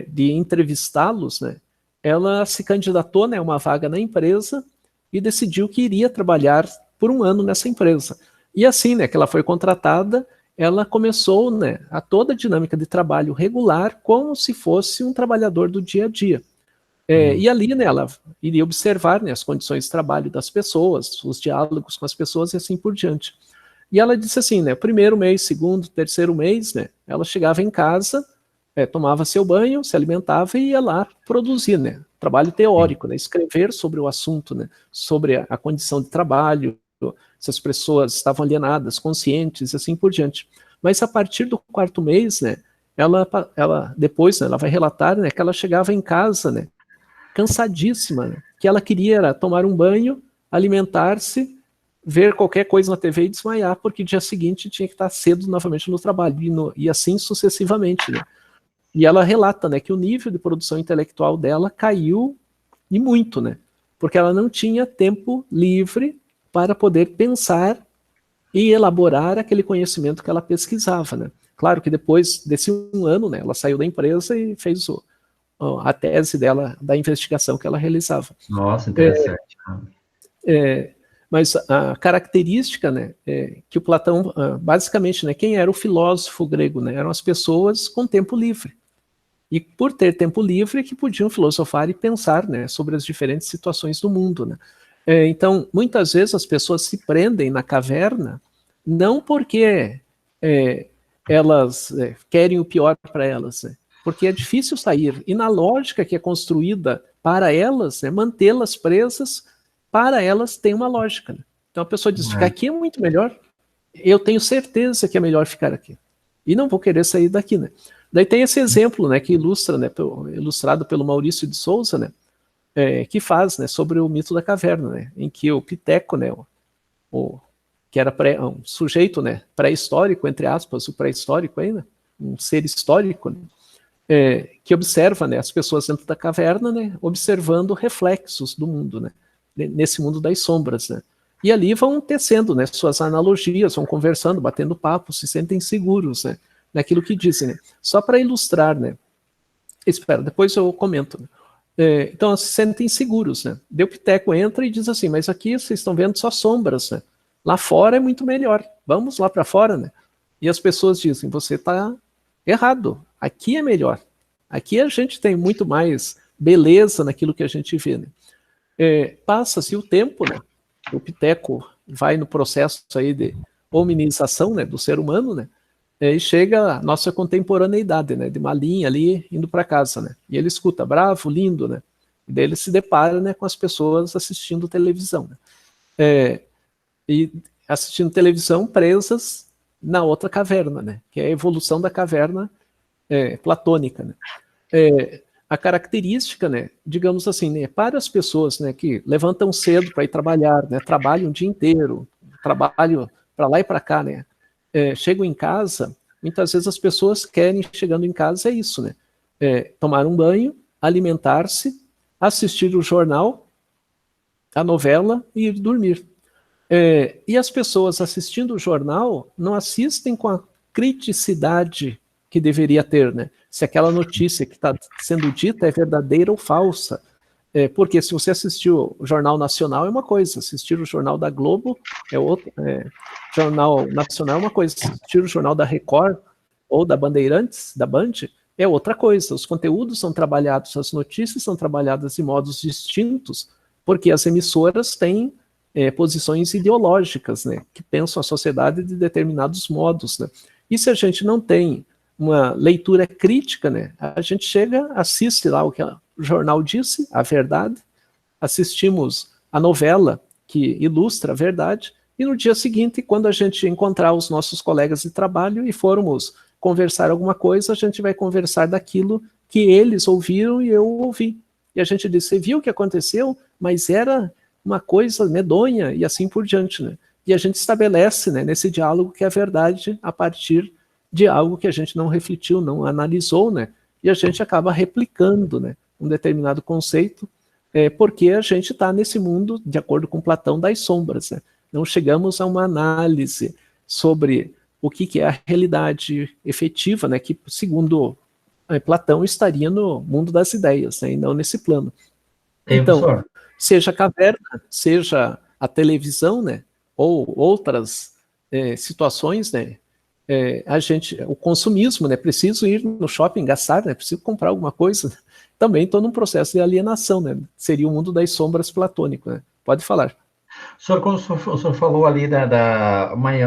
de entrevistá-los, né, ela se candidatou, né, a uma vaga na empresa e decidiu que iria trabalhar por 1 ano nessa empresa. E assim, né, que ela foi contratada, ela começou, né, a toda a dinâmica de trabalho regular como se fosse um trabalhador do dia a dia. E ali, né, ela iria observar, né, as condições de trabalho das pessoas, os diálogos com as pessoas e assim por diante. E ela disse assim, né, primeiro mês, segundo, terceiro mês, né, ela chegava em casa, tomava seu banho, se alimentava e ia lá produzir, né, trabalho teórico, né, escrever sobre o assunto, né, sobre a condição de trabalho, se as pessoas estavam alienadas, conscientes e assim por diante. Mas a partir do 4º mês, né, ela depois, né, ela vai relatar, né, que ela chegava em casa, né, cansadíssima, né, que ela queria era tomar um banho, alimentar-se, ver qualquer coisa na TV e desmaiar, porque dia seguinte tinha que estar cedo novamente no trabalho, e assim sucessivamente, né. E ela relata, né, que o nível de produção intelectual dela caiu e muito, né. Porque ela não tinha tempo livre para poder pensar e elaborar aquele conhecimento que ela pesquisava, né? Claro que depois desse 1 ano, né, ela saiu da empresa e fez a tese dela, da investigação que ela realizava. Nossa, interessante. Mas a característica, né, que o Platão, basicamente, né, quem era o filósofo grego, né, eram as pessoas com tempo livre. E por ter tempo livre que podiam filosofar e pensar, né, sobre as diferentes situações do mundo, né. Então, muitas vezes as pessoas se prendem na caverna não porque elas querem o pior para elas, né, porque é difícil sair. E na lógica que é construída para elas, né, mantê-las presas, para elas tem uma lógica. Né? Então a pessoa diz, ficar aqui é muito melhor, eu tenho certeza que é melhor ficar aqui. E não vou querer sair daqui, né? Daí tem esse exemplo, né, que ilustra, né, ilustrado pelo Maurício de Souza, né, que faz, né, sobre o mito da caverna, né, em que o Piteco, né, que era um sujeito, né, pré-histórico, entre aspas, o pré-histórico ainda, um ser histórico, né, que observa, né, as pessoas dentro da caverna, né, observando reflexos do mundo, né, nesse mundo das sombras, né, e ali vão tecendo, né, suas analogias, vão conversando, batendo papo, se sentem seguros, né, naquilo que dizem, né. Só para ilustrar, né, espera, depois eu comento, né. Então, se sentem seguros, né. Daí o Piteco entra e diz assim, mas aqui vocês estão vendo só sombras, né, lá fora é muito melhor, vamos lá para fora, né. E as pessoas dizem, você está errado, aqui é melhor, aqui a gente tem muito mais beleza naquilo que a gente vê, né. Passa-se o tempo, né, o Piteco vai no processo aí de hominização, né, do ser humano, né, e chega a nossa contemporaneidade, né, de Malinha ali, indo para casa, né, e ele escuta, bravo, lindo, né, e daí ele se depara, né, com as pessoas assistindo televisão, né, e assistindo televisão presas na outra caverna, né, que é a evolução da caverna platônica, né. A característica, né, digamos assim, né, para as pessoas, né, que levantam cedo para ir trabalhar, né, trabalham o dia inteiro, trabalham para lá e para cá, né, chegam em casa, muitas vezes as pessoas querem, chegando em casa, é isso, né, tomar um banho, alimentar-se, assistir o jornal, a novela e ir dormir. E as pessoas assistindo o jornal não assistem com a criticidade que deveria ter, né? Se aquela notícia que está sendo dita é verdadeira ou falsa. Porque se você assistiu o Jornal Nacional é uma coisa, assistir o Jornal da Globo é outra. Jornal Nacional é uma coisa, assistir o Jornal da Record ou da Bandeirantes, da Band, é outra coisa. Os conteúdos são trabalhados, as notícias são trabalhadas de modos distintos, porque as emissoras têm posições ideológicas, né, que pensam a sociedade de determinados modos, né. E se a gente não tem uma leitura crítica, né, a gente chega, assiste lá o que o jornal disse, a verdade, assistimos a novela que ilustra a verdade, e no dia seguinte, quando a gente encontrar os nossos colegas de trabalho e formos conversar alguma coisa, a gente vai conversar daquilo que eles ouviram e eu ouvi. E a gente diz, você viu o que aconteceu? Mas era uma coisa medonha, e assim por diante, né? E a gente estabelece, né, nesse diálogo que é a verdade a partir de algo que a gente não refletiu, não analisou, né? E a gente acaba replicando, né, um determinado conceito, porque a gente está nesse mundo, de acordo com Platão, das sombras, né? Não chegamos a uma análise sobre o que é a realidade efetiva, né, que, segundo Platão, estaria no mundo das ideias, né, e não nesse plano. Então, seja a caverna, seja a televisão, né, ou outras situações, né, o consumismo, né, preciso ir no shopping gastar, né, preciso comprar alguma coisa, também estou num processo de alienação, né, seria o mundo das sombras platônico, né, pode falar. Quando o senhor falou ali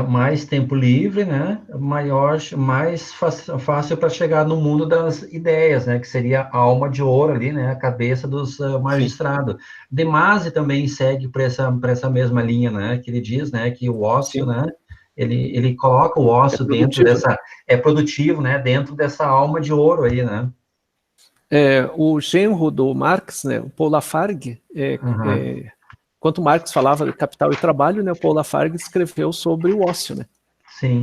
mais tempo livre, né? Mais fácil para chegar no mundo das ideias, né? Que seria a alma de ouro ali, né? A cabeça dos magistrados. De Masi também segue para essa mesma linha, né? Que ele diz, né? Que o ócio, né? Ele coloca o ócio dentro dessa... É produtivo, né? Dentro dessa alma de ouro aí, né? O genro do Marx, né? O Paul Lafargue, enquanto Marx falava de capital e trabalho, né, o Paul Lafargue escreveu sobre o ócio, né? Sim.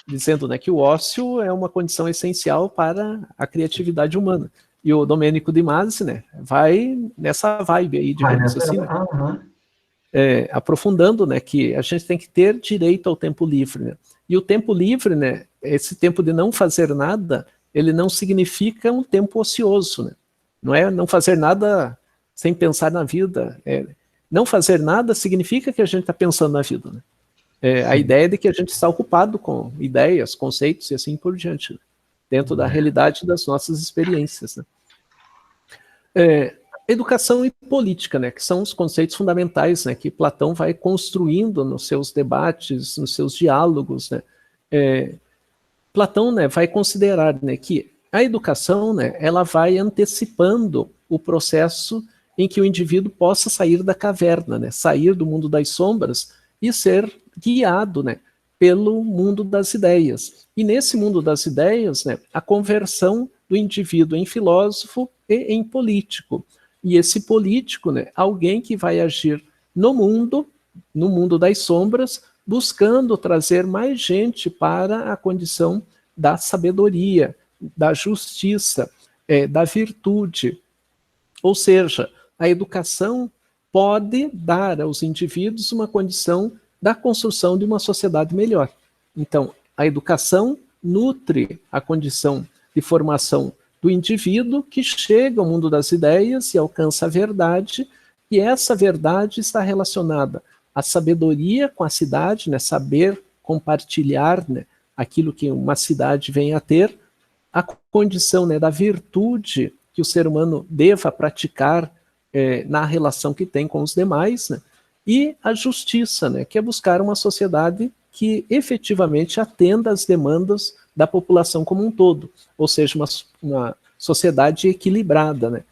Dizendo, né, que o ócio é uma condição essencial para a criatividade humana. E o Domênico de Masi, né, vai nessa vibe aí, digamos assim, né? Aprofundando, né, que a gente tem que ter direito ao tempo livre, né? E o tempo livre, né, esse tempo de não fazer nada, ele não significa um tempo ocioso, né? Não é não fazer nada sem pensar na vida. Não fazer nada significa que a gente está pensando na vida, né? A ideia de que a gente está ocupado com ideias, conceitos e assim por diante, né? Dentro da realidade das nossas experiências, né? Educação e política, né, que são os conceitos fundamentais, né, que Platão vai construindo nos seus debates, nos seus diálogos, né. Platão, né, vai considerar, né, que a educação, né, ela vai antecipando o processo em que o indivíduo possa sair da caverna, né, sair do mundo das sombras e ser guiado, né, pelo mundo das ideias. E nesse mundo das ideias, né, a conversão do indivíduo em filósofo e em político. E esse político, né, alguém que vai agir no mundo das sombras, buscando trazer mais gente para a condição da sabedoria, da justiça, da virtude. Ou seja, a educação pode dar aos indivíduos uma condição da construção de uma sociedade melhor. Então, a educação nutre a condição de formação do indivíduo que chega ao mundo das ideias e alcança a verdade, e essa verdade está relacionada à sabedoria com a cidade, né, saber compartilhar, né, aquilo que uma cidade vem a ter, a condição, né, da virtude que o ser humano deva praticar na relação que tem com os demais, né, e a justiça, né, que é buscar uma sociedade que efetivamente atenda às demandas da população como um todo, ou seja, uma sociedade equilibrada, né?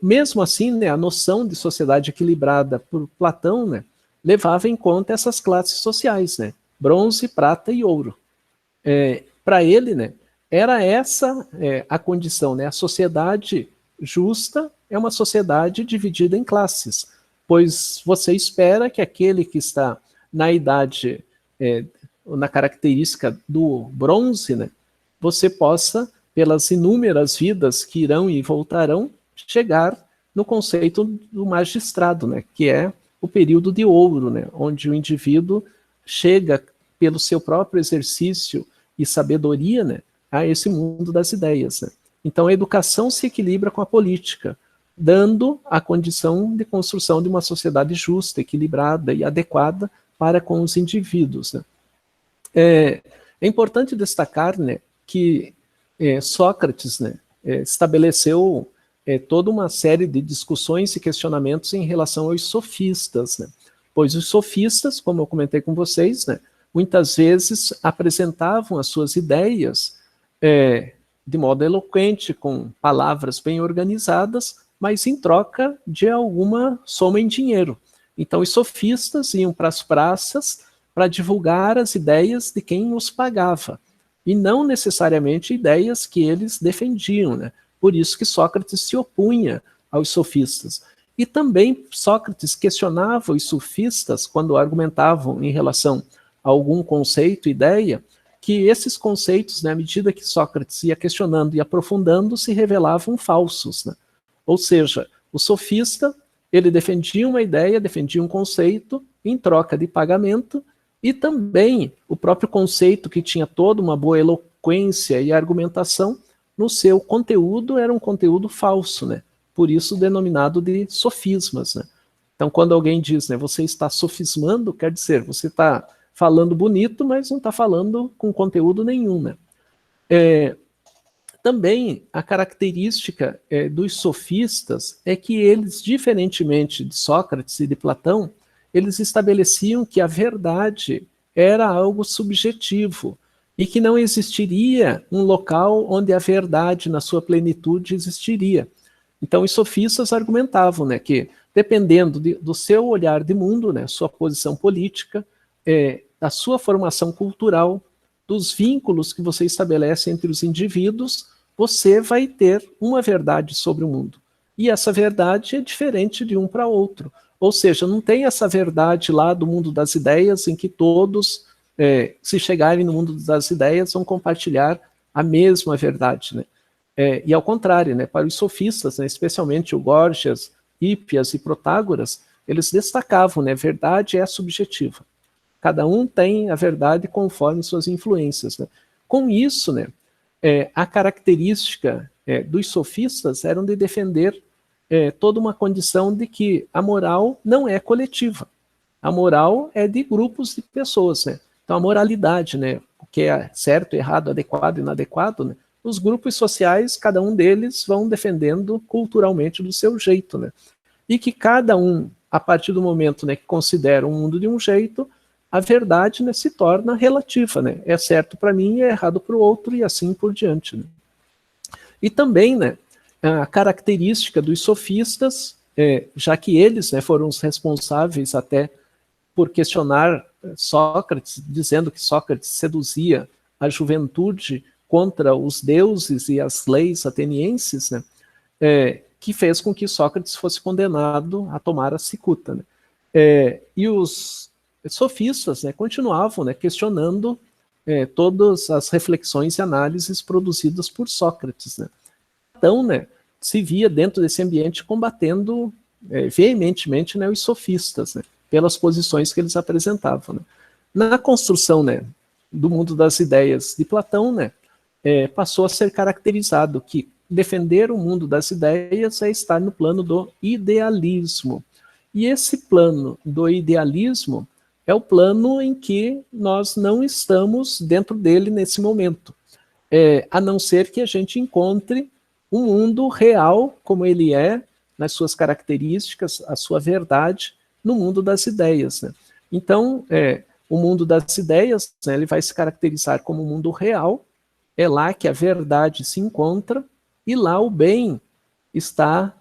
Mesmo assim, né, a noção de sociedade equilibrada por Platão, né, levava em conta essas classes sociais, né, bronze, prata e ouro. Para ele, né, era essa a condição, né, a sociedade justa é uma sociedade dividida em classes, pois você espera que aquele que está na idade, na característica do bronze, né, você possa, pelas inúmeras vidas que irão e voltarão, chegar no conceito do magistrado, né, que é o período de ouro, né, onde o indivíduo chega, pelo seu próprio exercício e sabedoria, né, a esse mundo das ideias, né. Então a educação se equilibra com a política, dando a condição de construção de uma sociedade justa, equilibrada e adequada para com os indivíduos, né. É importante destacar, né, que Sócrates, né, estabeleceu toda uma série de discussões e questionamentos em relação aos sofistas, né, pois os sofistas, como eu comentei com vocês, né, muitas vezes apresentavam as suas ideias de modo eloquente, com palavras bem organizadas, mas em troca de alguma soma em dinheiro. Então os sofistas iam para as praças para divulgar as ideias de quem os pagava, e não necessariamente ideias que eles defendiam, né? Por isso que Sócrates se opunha aos sofistas. E também Sócrates questionava os sofistas quando argumentavam em relação a algum conceito, ideia, que esses conceitos, né, à medida que Sócrates ia questionando e aprofundando, se revelavam falsos, né? Ou seja, o sofista, ele defendia uma ideia, defendia um conceito em troca de pagamento, e também o próprio conceito, que tinha toda uma boa eloquência e argumentação, no seu conteúdo era um conteúdo falso, né? Por isso denominado de sofismas, né? Então quando alguém diz, né, você está sofismando, quer dizer, você está falando bonito, mas não está falando com conteúdo nenhum, né? Também a característica dos sofistas é que eles, diferentemente de Sócrates e de Platão, eles estabeleciam que a verdade era algo subjetivo e que não existiria um local onde a verdade na sua plenitude existiria. Então os sofistas argumentavam, né, que dependendo do seu olhar de mundo, né, sua posição política, da sua formação cultural, dos vínculos que você estabelece entre os indivíduos, você vai ter uma verdade sobre o mundo. E essa verdade é diferente de um para outro. Ou seja, não tem essa verdade lá do mundo das ideias em que todos, se chegarem no mundo das ideias, vão compartilhar a mesma verdade, né? E ao contrário, né, para os sofistas, né, especialmente o Gorgias, Hípias e Protágoras, eles destacavam, né, verdade é subjetiva. Cada um tem a verdade conforme suas influências, né. Com isso, né, a característica dos sofistas eram de defender toda uma condição de que a moral não é coletiva. A moral é de grupos de pessoas, né. Então a moralidade, né, o que é certo, errado, adequado, inadequado, né, os grupos sociais, cada um deles vão defendendo culturalmente do seu jeito, né. E que cada um, a partir do momento, né, que considera o mundo de um jeito, a verdade, né, se torna relativa, né. É certo para mim e é errado para o outro e assim por diante, né. E também, né, a característica dos sofistas, já que eles, né, foram os responsáveis até por questionar Sócrates, dizendo que Sócrates seduzia a juventude contra os deuses e as leis atenienses, né, que fez com que Sócrates fosse condenado a tomar a cicuta, né. E os sofistas, né, continuavam, né, questionando todas as reflexões e análises produzidas por Sócrates, né. Então, né, se via dentro desse ambiente combatendo veementemente, né, os sofistas, né, pelas posições que eles apresentavam, né. Na construção, né, do mundo das ideias de Platão, né, passou a ser caracterizado que defender o mundo das ideias é estar no plano do idealismo. E esse plano do idealismo é o plano em que nós não estamos dentro dele nesse momento, a não ser que a gente encontre um mundo real como ele é, nas suas características, a sua verdade, no mundo das ideias, né? Então, o mundo das ideias, né, ele vai se caracterizar como um mundo real, é lá que a verdade se encontra, e lá o bem está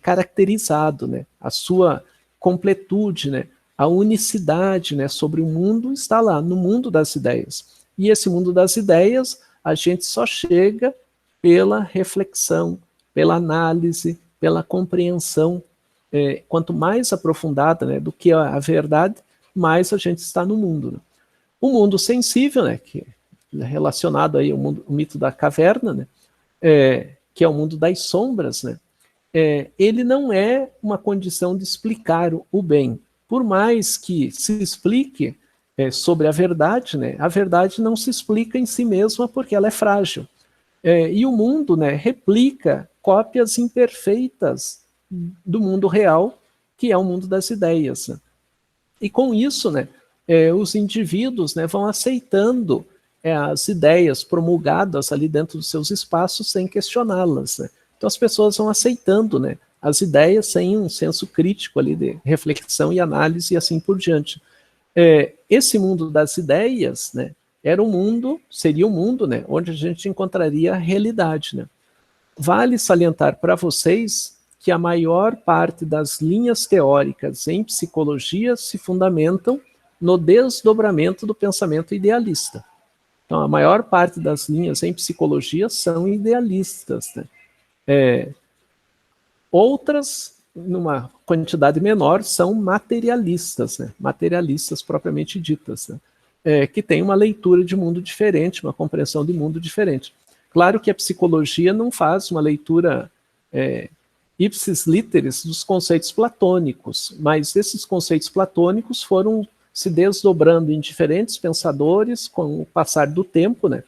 caracterizado, né? A sua completude, né? A unicidade, né, sobre o mundo está lá, no mundo das ideias. E esse mundo das ideias, a gente só chega pela reflexão, pela análise, pela compreensão, quanto mais aprofundada, né, do que a verdade, mais a gente está no mundo, né? O mundo sensível, né, que é relacionado aí ao mundo, o mito da caverna, né, que é o mundo das sombras, né, ele não é uma condição de explicar o bem. Por mais que se explique sobre a verdade, né, a verdade não se explica em si mesma porque ela é frágil. E o mundo, né, replica cópias imperfeitas do mundo real, que é o mundo das ideias, né? E com isso, né, os indivíduos, né, vão aceitando as ideias promulgadas ali dentro dos seus espaços sem questioná-las, né? Então as pessoas vão aceitando, né, as ideias sem um senso crítico ali de reflexão e análise e assim por diante. Esse mundo das ideias, né, seria um mundo, né, onde a gente encontraria a realidade, né? Vale salientar para vocês que a maior parte das linhas teóricas em psicologia se fundamentam no desdobramento do pensamento idealista. Então, a maior parte das linhas em psicologia são idealistas, né? Outras, numa quantidade menor, são materialistas, né? Materialistas propriamente ditas, né? Que têm uma leitura de mundo diferente, uma compreensão de mundo diferente. Claro que a psicologia não faz uma leitura ipsis literis dos conceitos platônicos, mas esses conceitos platônicos foram se desdobrando em diferentes pensadores com o passar do tempo, né,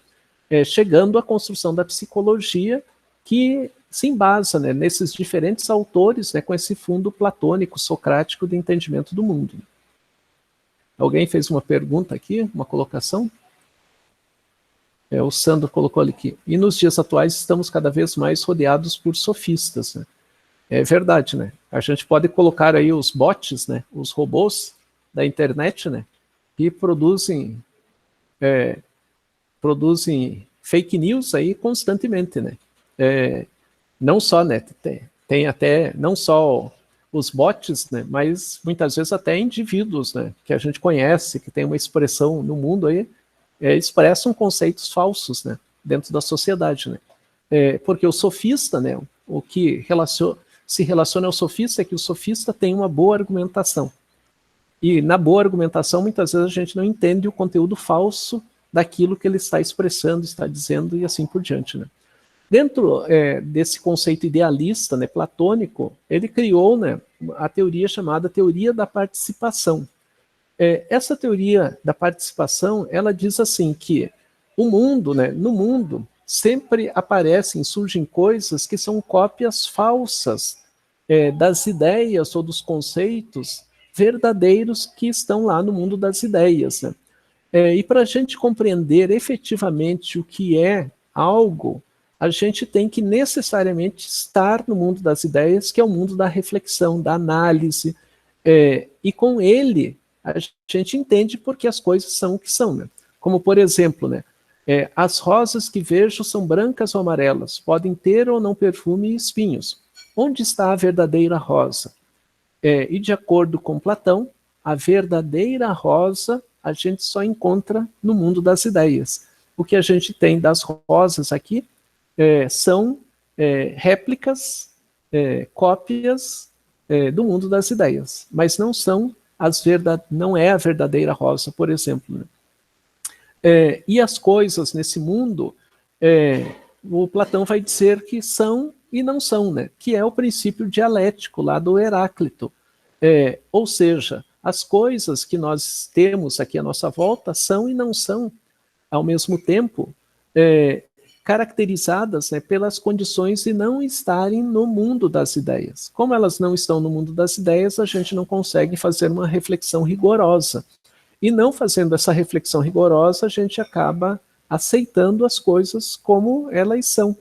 chegando à construção da psicologia que se embasa, né, nesses diferentes autores, né, com esse fundo platônico, socrático de entendimento do mundo. Alguém fez uma pergunta aqui, uma colocação? O Sandro colocou ali aqui. E nos dias atuais estamos cada vez mais rodeados por sofistas, né? É verdade, né? A gente pode colocar aí os bots, né? Os robôs da internet, né? Que produzem fake news aí constantemente, né? Não só, né? Tem até, não só os bots, né? Mas muitas vezes até indivíduos, né? Que a gente conhece, que tem uma expressão no mundo aí, expressam conceitos falsos, né, dentro da sociedade, né? Porque o sofista, né, o que se relaciona ao sofista é que o sofista tem uma boa argumentação. E na boa argumentação, muitas vezes a gente não entende o conteúdo falso daquilo que ele está expressando, está dizendo e assim por diante, né? Dentro desse conceito idealista, né, platônico, ele criou, né, a teoria chamada teoria da participação. Essa teoria da participação, ela diz assim que o mundo, né, no mundo, sempre surgem coisas que são cópias falsas das ideias ou dos conceitos verdadeiros que estão lá no mundo das ideias, né? E para a gente compreender efetivamente o que é algo, a gente tem que necessariamente estar no mundo das ideias, que é o mundo da reflexão, da análise, e com ele a gente entende porque as coisas são o que são, né? Como, por exemplo, né, as rosas que vejo são brancas ou amarelas, podem ter ou não perfume e espinhos. Onde está a verdadeira rosa? E de acordo com Platão, a verdadeira rosa a gente só encontra no mundo das ideias. O que a gente tem das rosas aqui são réplicas, cópias do mundo das ideias, mas não são não é a verdadeira rosa, por exemplo, né? E as coisas nesse mundo, o Platão vai dizer que são e não são, né? Que é o princípio dialético lá do Heráclito. Ou seja, as coisas que nós temos aqui à nossa volta são e não são, ao mesmo tempo, caracterizadas, né, pelas condições de não estarem no mundo das ideias. Como elas não estão no mundo das ideias, a gente não consegue fazer uma reflexão rigorosa. E não fazendo essa reflexão rigorosa, a gente acaba aceitando as coisas como elas são.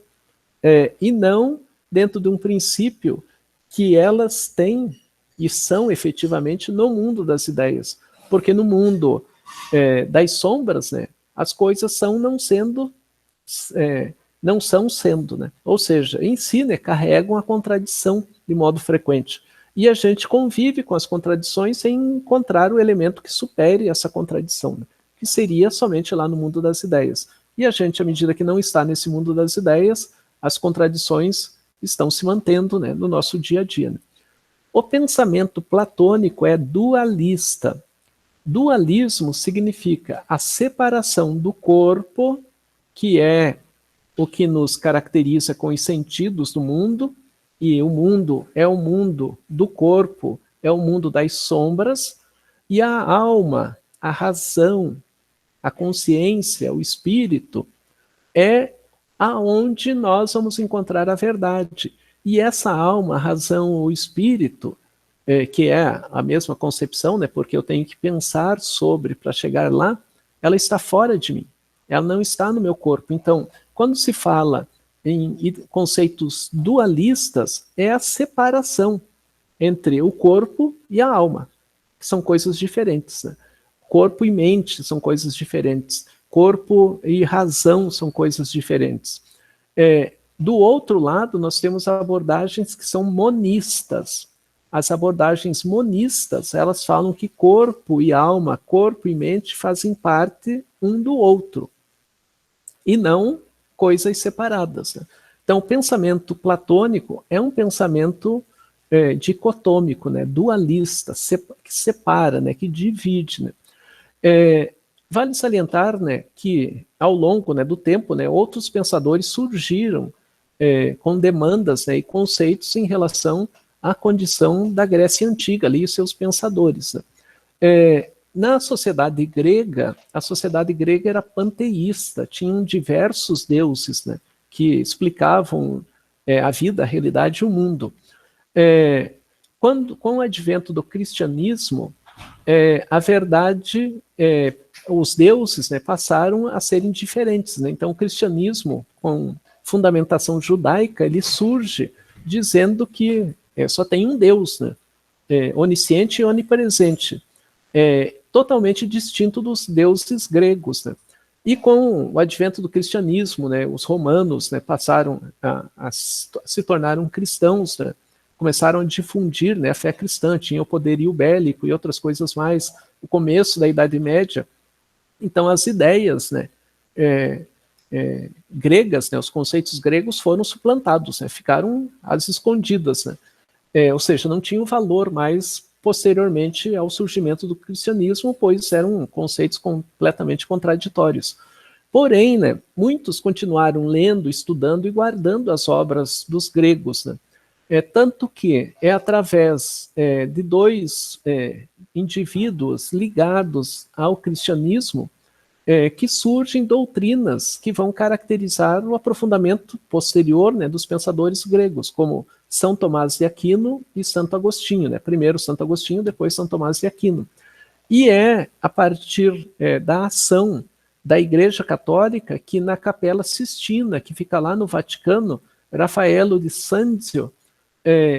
E não dentro de um princípio que elas têm e são efetivamente no mundo das ideias. Porque no mundo das sombras, né, as coisas são não sendo, não são sendo, né? Ou seja, em si, né, carregam a contradição de modo frequente. E a gente convive com as contradições sem encontrar o elemento que supere essa contradição, né, que seria somente lá no mundo das ideias. E a gente, à medida que não está nesse mundo das ideias, as contradições estão se mantendo, né, no nosso dia a dia, né? O pensamento platônico é dualista. Dualismo significa a separação do corpo, que é o que nos caracteriza com os sentidos do mundo, e o mundo é o mundo do corpo, é o mundo das sombras, e a alma, a razão, a consciência, o espírito, é aonde nós vamos encontrar a verdade. E essa alma, a razão, o espírito, que é a mesma concepção, né, porque eu tenho que pensar sobre para chegar lá, ela está fora de mim, ela não está no meu corpo. Então, quando se fala em conceitos dualistas, é a separação entre o corpo e a alma, que são coisas diferentes, né? Corpo e mente são coisas diferentes, corpo e razão são coisas diferentes. Do outro lado, nós temos abordagens que são monistas. As abordagens monistas, elas falam que corpo e alma, corpo e mente fazem parte um do outro, e não coisas separadas, né? Então, o pensamento platônico é um pensamento dicotômico, né, dualista, que separa, né, que divide, né? Vale salientar, né, que ao longo, né, do tempo, né, outros pensadores surgiram com demandas, né, e conceitos em relação à condição da Grécia Antiga ali, e seus pensadores, né? Na sociedade grega, a sociedade grega era panteísta, tinham diversos deuses, né, que explicavam a vida, a realidade e o mundo. Com o advento do cristianismo, a verdade, os deuses, né, passaram a serem diferentes, né? Então o cristianismo, com fundamentação judaica, ele surge dizendo que só tem um Deus, né, onisciente e onipresente, totalmente distinto dos deuses gregos, né? E com o advento do cristianismo, né, os romanos, né, passaram a se tornaram cristãos, né? Começaram a difundir, né, a fé cristã, tinha o poderio bélico e outras coisas mais, o começo da Idade Média. Então as ideias, né, gregas, né, os conceitos gregos foram suplantados, né, ficaram às escondidas, né? Ou seja, não tinham valor mais posteriormente ao surgimento do cristianismo, pois eram conceitos completamente contraditórios. Porém, né, muitos continuaram lendo, estudando e guardando as obras dos gregos, né? Tanto que é através de dois indivíduos ligados ao cristianismo que surgem doutrinas que vão caracterizar o aprofundamento posterior, né, dos pensadores gregos, como São Tomás de Aquino e Santo Agostinho, né? Primeiro Santo Agostinho, depois São Tomás de Aquino. E é a partir da ação da Igreja Católica que na Capela Sistina, que fica lá no Vaticano, Raffaello di Sanzio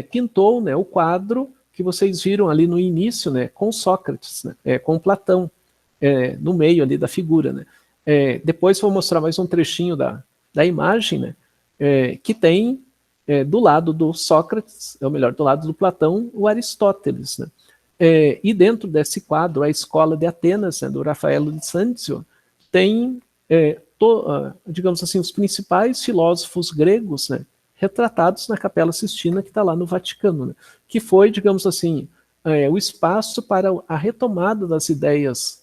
pintou, né, o quadro que vocês viram ali no início, né, com Sócrates, né, com Platão, no meio ali da figura, né. Depois vou mostrar mais um trechinho da imagem, né, que tem do lado do Sócrates, ou melhor, do lado do Platão, o Aristóteles, né. E dentro desse quadro, a Escola de Atenas, né, do Raffaello di Sanzio, tem, digamos assim, os principais filósofos gregos, né, retratados na Capela Sistina, que está lá no Vaticano, né, que foi, digamos assim, o espaço para a retomada das ideias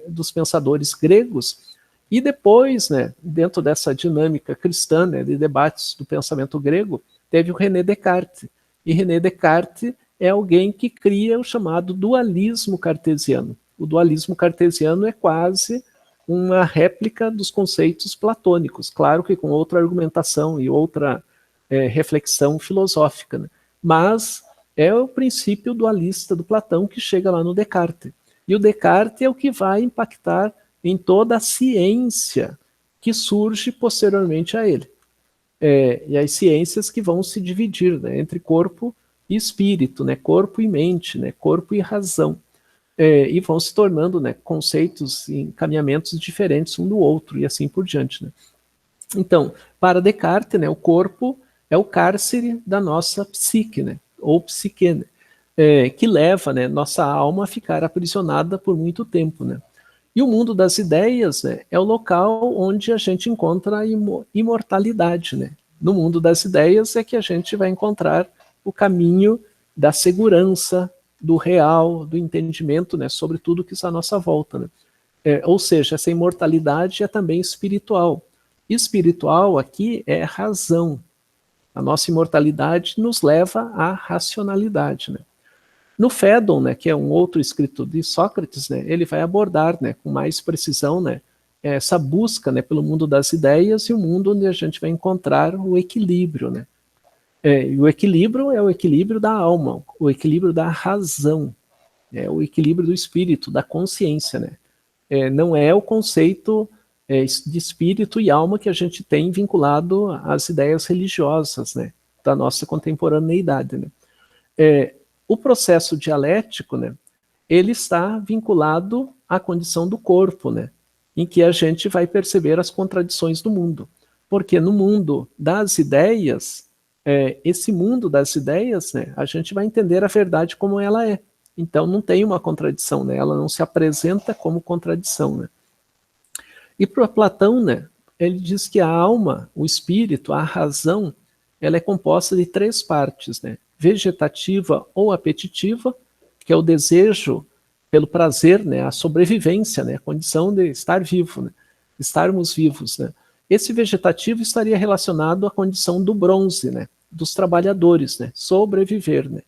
dos pensadores gregos, e depois, né, dentro dessa dinâmica cristã, né, de debates do pensamento grego, teve o René Descartes, e René Descartes é alguém que cria o chamado dualismo cartesiano. O dualismo cartesiano é quase uma réplica dos conceitos platônicos, claro que com outra argumentação e outra reflexão filosófica, né? Mas é o princípio dualista do Platão que chega lá no Descartes. E o Descartes é o que vai impactar em toda a ciência que surge posteriormente a ele. E as ciências que vão se dividir, né, entre corpo e espírito, né, corpo e mente, né, corpo e razão. E vão se tornando, né, conceitos e encaminhamentos diferentes um do outro, e assim por diante, né. Então, para Descartes, né, o corpo é o cárcere da nossa psique, né, ou psique, né, que leva, né, nossa alma a ficar aprisionada por muito tempo, né. E o mundo das ideias, né, é o local onde a gente encontra a imortalidade, né. No mundo das ideias é que a gente vai encontrar o caminho da segurança, do real, do entendimento, né, sobre tudo que está à nossa volta, né. Ou seja, essa imortalidade é também espiritual. Espiritual aqui é razão. A nossa imortalidade nos leva à racionalidade, né. No Fédon, né, que é um outro escrito de Sócrates, né, ele vai abordar, né, com mais precisão, né, essa busca, né, pelo mundo das ideias e o mundo onde a gente vai encontrar o equilíbrio, né. E o equilíbrio é o equilíbrio da alma, o equilíbrio da razão, o equilíbrio do espírito, da consciência, né. Não é o conceito de espírito e alma que a gente tem vinculado às ideias religiosas, né, da nossa contemporaneidade, né. O processo dialético, né, ele está vinculado à condição do corpo, né, em que a gente vai perceber as contradições do mundo. Porque no mundo das ideias, esse mundo das ideias, né, a gente vai entender a verdade como ela é. Então não tem uma contradição, né, ela não se apresenta como contradição, né. E para Platão, né, ele diz que a alma, o espírito, a razão, ela é composta de 3 partes, né, vegetativa ou apetitiva, que é o desejo pelo prazer, né, a sobrevivência, né, a condição de estar vivo, né, estarmos vivos, né. Esse vegetativo estaria relacionado à condição do bronze, né, dos trabalhadores, né, sobreviver, né.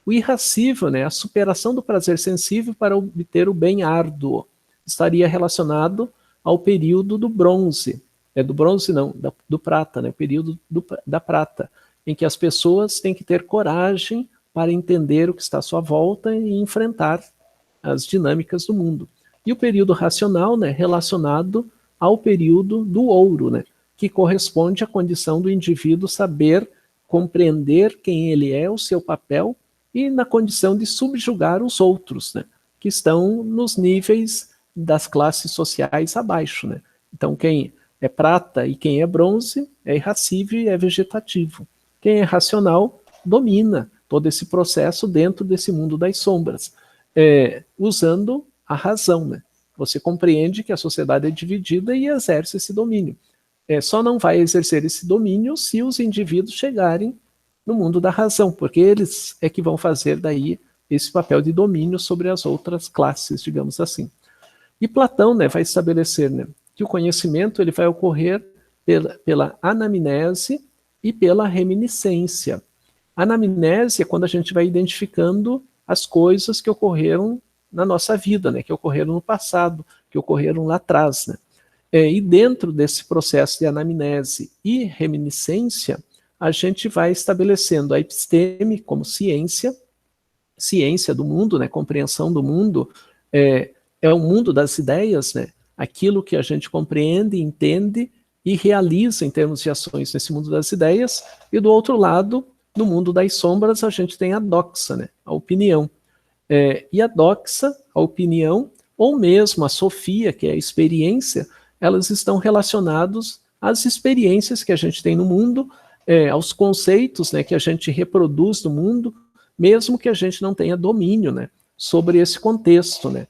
O irascível, né, a superação do prazer sensível para obter o bem árduo, estaria relacionado ao período do bronze, do bronze não, do prata, né, o período da prata, em que as pessoas têm que ter coragem para entender o que está à sua volta e enfrentar as dinâmicas do mundo. E o período racional, né, relacionado ao período do ouro, né, que corresponde à condição do indivíduo saber compreender quem ele é, o seu papel, e na condição de subjugar os outros, né, que estão nos níveis das classes sociais abaixo, né. Então quem é prata e quem é bronze é irascível e é vegetativo. Quem é racional domina todo esse processo dentro desse mundo das sombras, usando a razão, né? Você compreende que a sociedade é dividida e exerce esse domínio. Só não vai exercer esse domínio se os indivíduos chegarem no mundo da razão, porque eles é que vão fazer daí esse papel de domínio sobre as outras classes, digamos assim. E Platão, né, vai estabelecer, né, que o conhecimento ele vai ocorrer pela anamnese e pela reminiscência. A anamnese é quando a gente vai identificando as coisas que ocorreram na nossa vida, né, que ocorreram no passado, que ocorreram lá atrás, né. E dentro desse processo de anamnese e reminiscência, a gente vai estabelecendo a episteme como ciência do mundo, né, compreensão do mundo, é o mundo das ideias, né, aquilo que a gente compreende, entende e realiza em termos de ações nesse mundo das ideias, e do outro lado, no mundo das sombras, a gente tem a doxa, né, a opinião. E a doxa, a opinião, ou mesmo a sofia, que é a experiência, elas estão relacionadas às experiências que a gente tem no mundo, aos conceitos, né, que a gente reproduz no mundo, mesmo que a gente não tenha domínio, né, sobre esse contexto, né.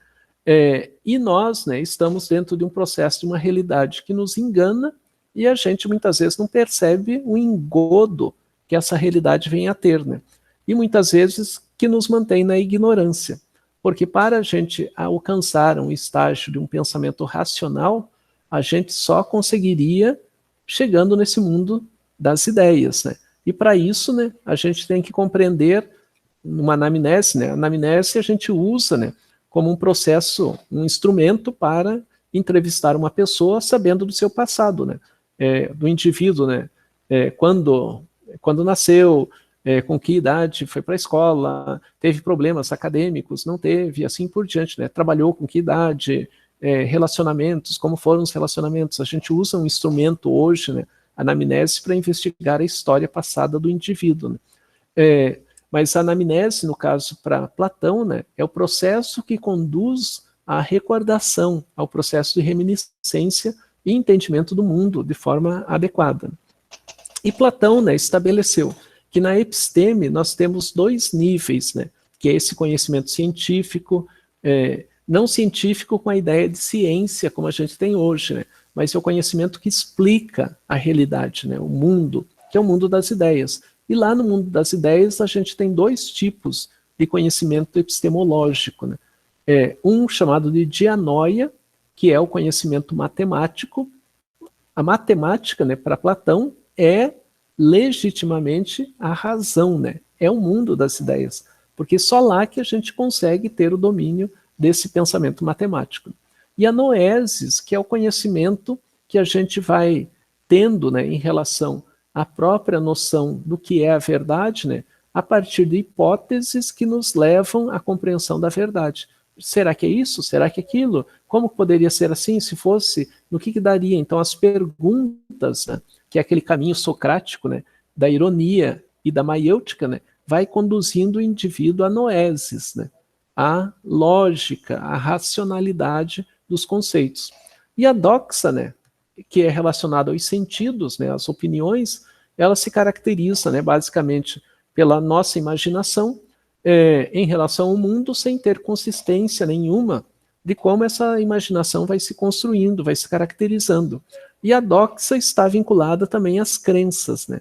E nós, né, estamos dentro de um processo de uma realidade que nos engana e a gente muitas vezes não percebe o engodo que essa realidade vem a ter, né. E muitas vezes que nos mantém na ignorância. Porque para a gente alcançar um estágio de um pensamento racional, a gente só conseguiria chegando nesse mundo das ideias, né. E para isso, né, a gente tem que compreender uma anamnese, né, a anamnese a gente usa, né, como um processo, um instrumento para entrevistar uma pessoa sabendo do seu passado, né, do indivíduo, né, quando nasceu, com que idade foi para a escola, teve problemas acadêmicos, não teve, assim por diante, né, trabalhou com que idade, relacionamentos, como foram os relacionamentos. A gente usa um instrumento hoje, né, a anamnese, para investigar a história passada do indivíduo, né. Mas a anamnese, no caso para Platão, né, é o processo que conduz à recordação, ao processo de reminiscência e entendimento do mundo de forma adequada. E Platão, né, estabeleceu que na episteme nós temos dois níveis, né, que é esse conhecimento científico, não científico com a ideia de ciência como a gente tem hoje, né, mas é o conhecimento que explica a realidade, né, o mundo, que é o mundo das ideias. E lá no mundo das ideias a gente tem dois tipos de conhecimento epistemológico, né? Um chamado de dianoia, que é o conhecimento matemático. A matemática, né, para Platão, é legitimamente a razão, né? É o mundo das ideias, porque só lá que a gente consegue ter o domínio desse pensamento matemático. E a noesis, que é o conhecimento que a gente vai tendo, né, em relação a própria noção do que é a verdade, né, a partir de hipóteses que nos levam à compreensão da verdade. Será que é isso? Será que é aquilo? Como poderia ser assim? Se fosse, no que daria? Então, as perguntas, né, que é aquele caminho socrático, né, da ironia e da maiêutica, né, vai conduzindo o indivíduo a noesis, né, a lógica, a racionalidade dos conceitos. E a doxa, né, que é relacionada aos sentidos, né, às opiniões, ela se caracteriza, né, basicamente pela nossa imaginação em relação ao mundo, sem ter consistência nenhuma de como essa imaginação vai se construindo, vai se caracterizando. E a doxa está vinculada também às crenças, né?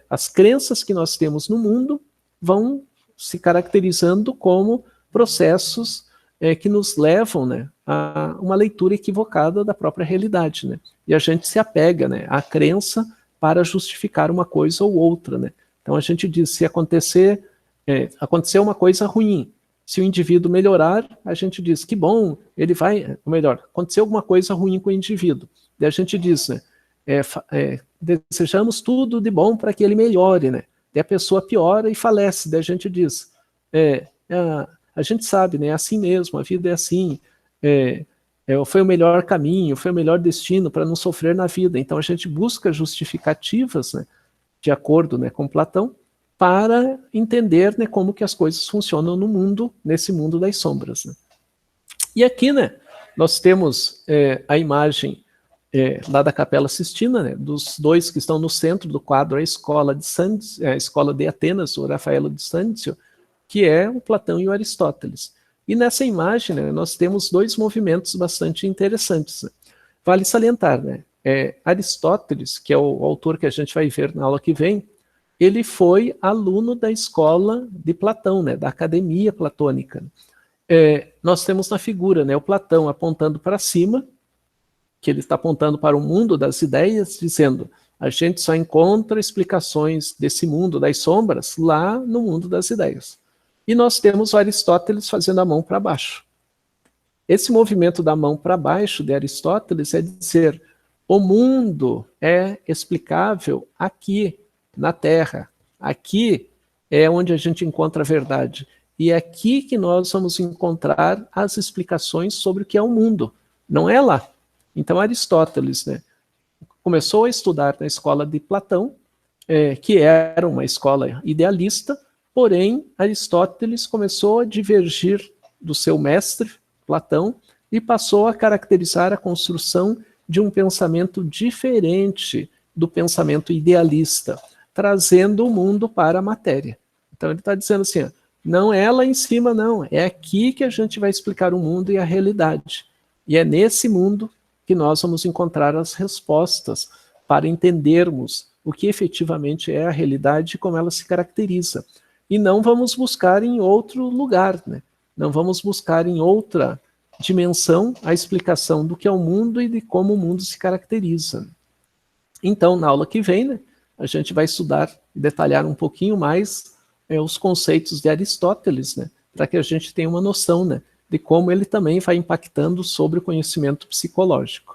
As crenças que nós temos no mundo vão se caracterizando como processos que nos levam, né, a uma leitura equivocada da própria realidade, né? E a gente se apega, né, à crença para justificar uma coisa ou outra, né? Então a gente diz, se aconteceu uma coisa ruim, se o indivíduo melhorar, a gente diz, que bom, ele vai, ou melhor, aconteceu alguma coisa ruim com o indivíduo. Daí a gente diz, né, desejamos tudo de bom para que ele melhore, né? Daí a pessoa piora e falece, daí a gente diz, a gente sabe, né, é assim mesmo, a vida é assim, foi o melhor caminho, foi o melhor destino para não sofrer na vida. Então a gente busca justificativas, né, de acordo, né, com Platão, para entender, né, como que as coisas funcionam no mundo, nesse mundo das sombras, né. E aqui, né, nós temos a imagem lá da Capela Sistina, né, dos dois que estão no centro do quadro, a escola de Atenas, o Rafaelo de Sanzio, que é o Platão e o Aristóteles. E nessa imagem, né, nós temos dois movimentos bastante interessantes, né. Vale salientar, né, Aristóteles, que é o autor que a gente vai ver na aula que vem, ele foi aluno da escola de Platão, né, da academia platônica. Nós temos na figura, né, o Platão apontando para cima que ele está apontando para o mundo das ideias, dizendo, a gente só encontra explicações desse mundo das sombras lá no mundo das ideias. E nós temos o Aristóteles fazendo a mão para baixo. Esse movimento da mão para baixo de Aristóteles é dizer, o mundo é explicável aqui, na Terra. Aqui é onde a gente encontra a verdade. E é aqui que nós vamos encontrar as explicações sobre o que é o mundo. Não é lá. Então Aristóteles, né, começou a estudar na escola de Platão, que era uma escola idealista, porém Aristóteles começou a divergir do seu mestre, Platão, e passou a caracterizar a construção de um pensamento diferente do pensamento idealista, trazendo o mundo para a matéria. Então ele está dizendo assim, não é lá em cima não, é aqui que a gente vai explicar o mundo e a realidade. E é nesse mundo que nós vamos encontrar as respostas para entendermos o que efetivamente é a realidade e como ela se caracteriza. E não vamos buscar em outro lugar, né? Não vamos buscar em outra dimensão a explicação do que é o mundo e de como o mundo se caracteriza. Então, na aula que vem, né, a gente vai estudar e detalhar um pouquinho mais os conceitos de Aristóteles, né, para que a gente tenha uma noção, né, de como ele também vai impactando sobre o conhecimento psicológico.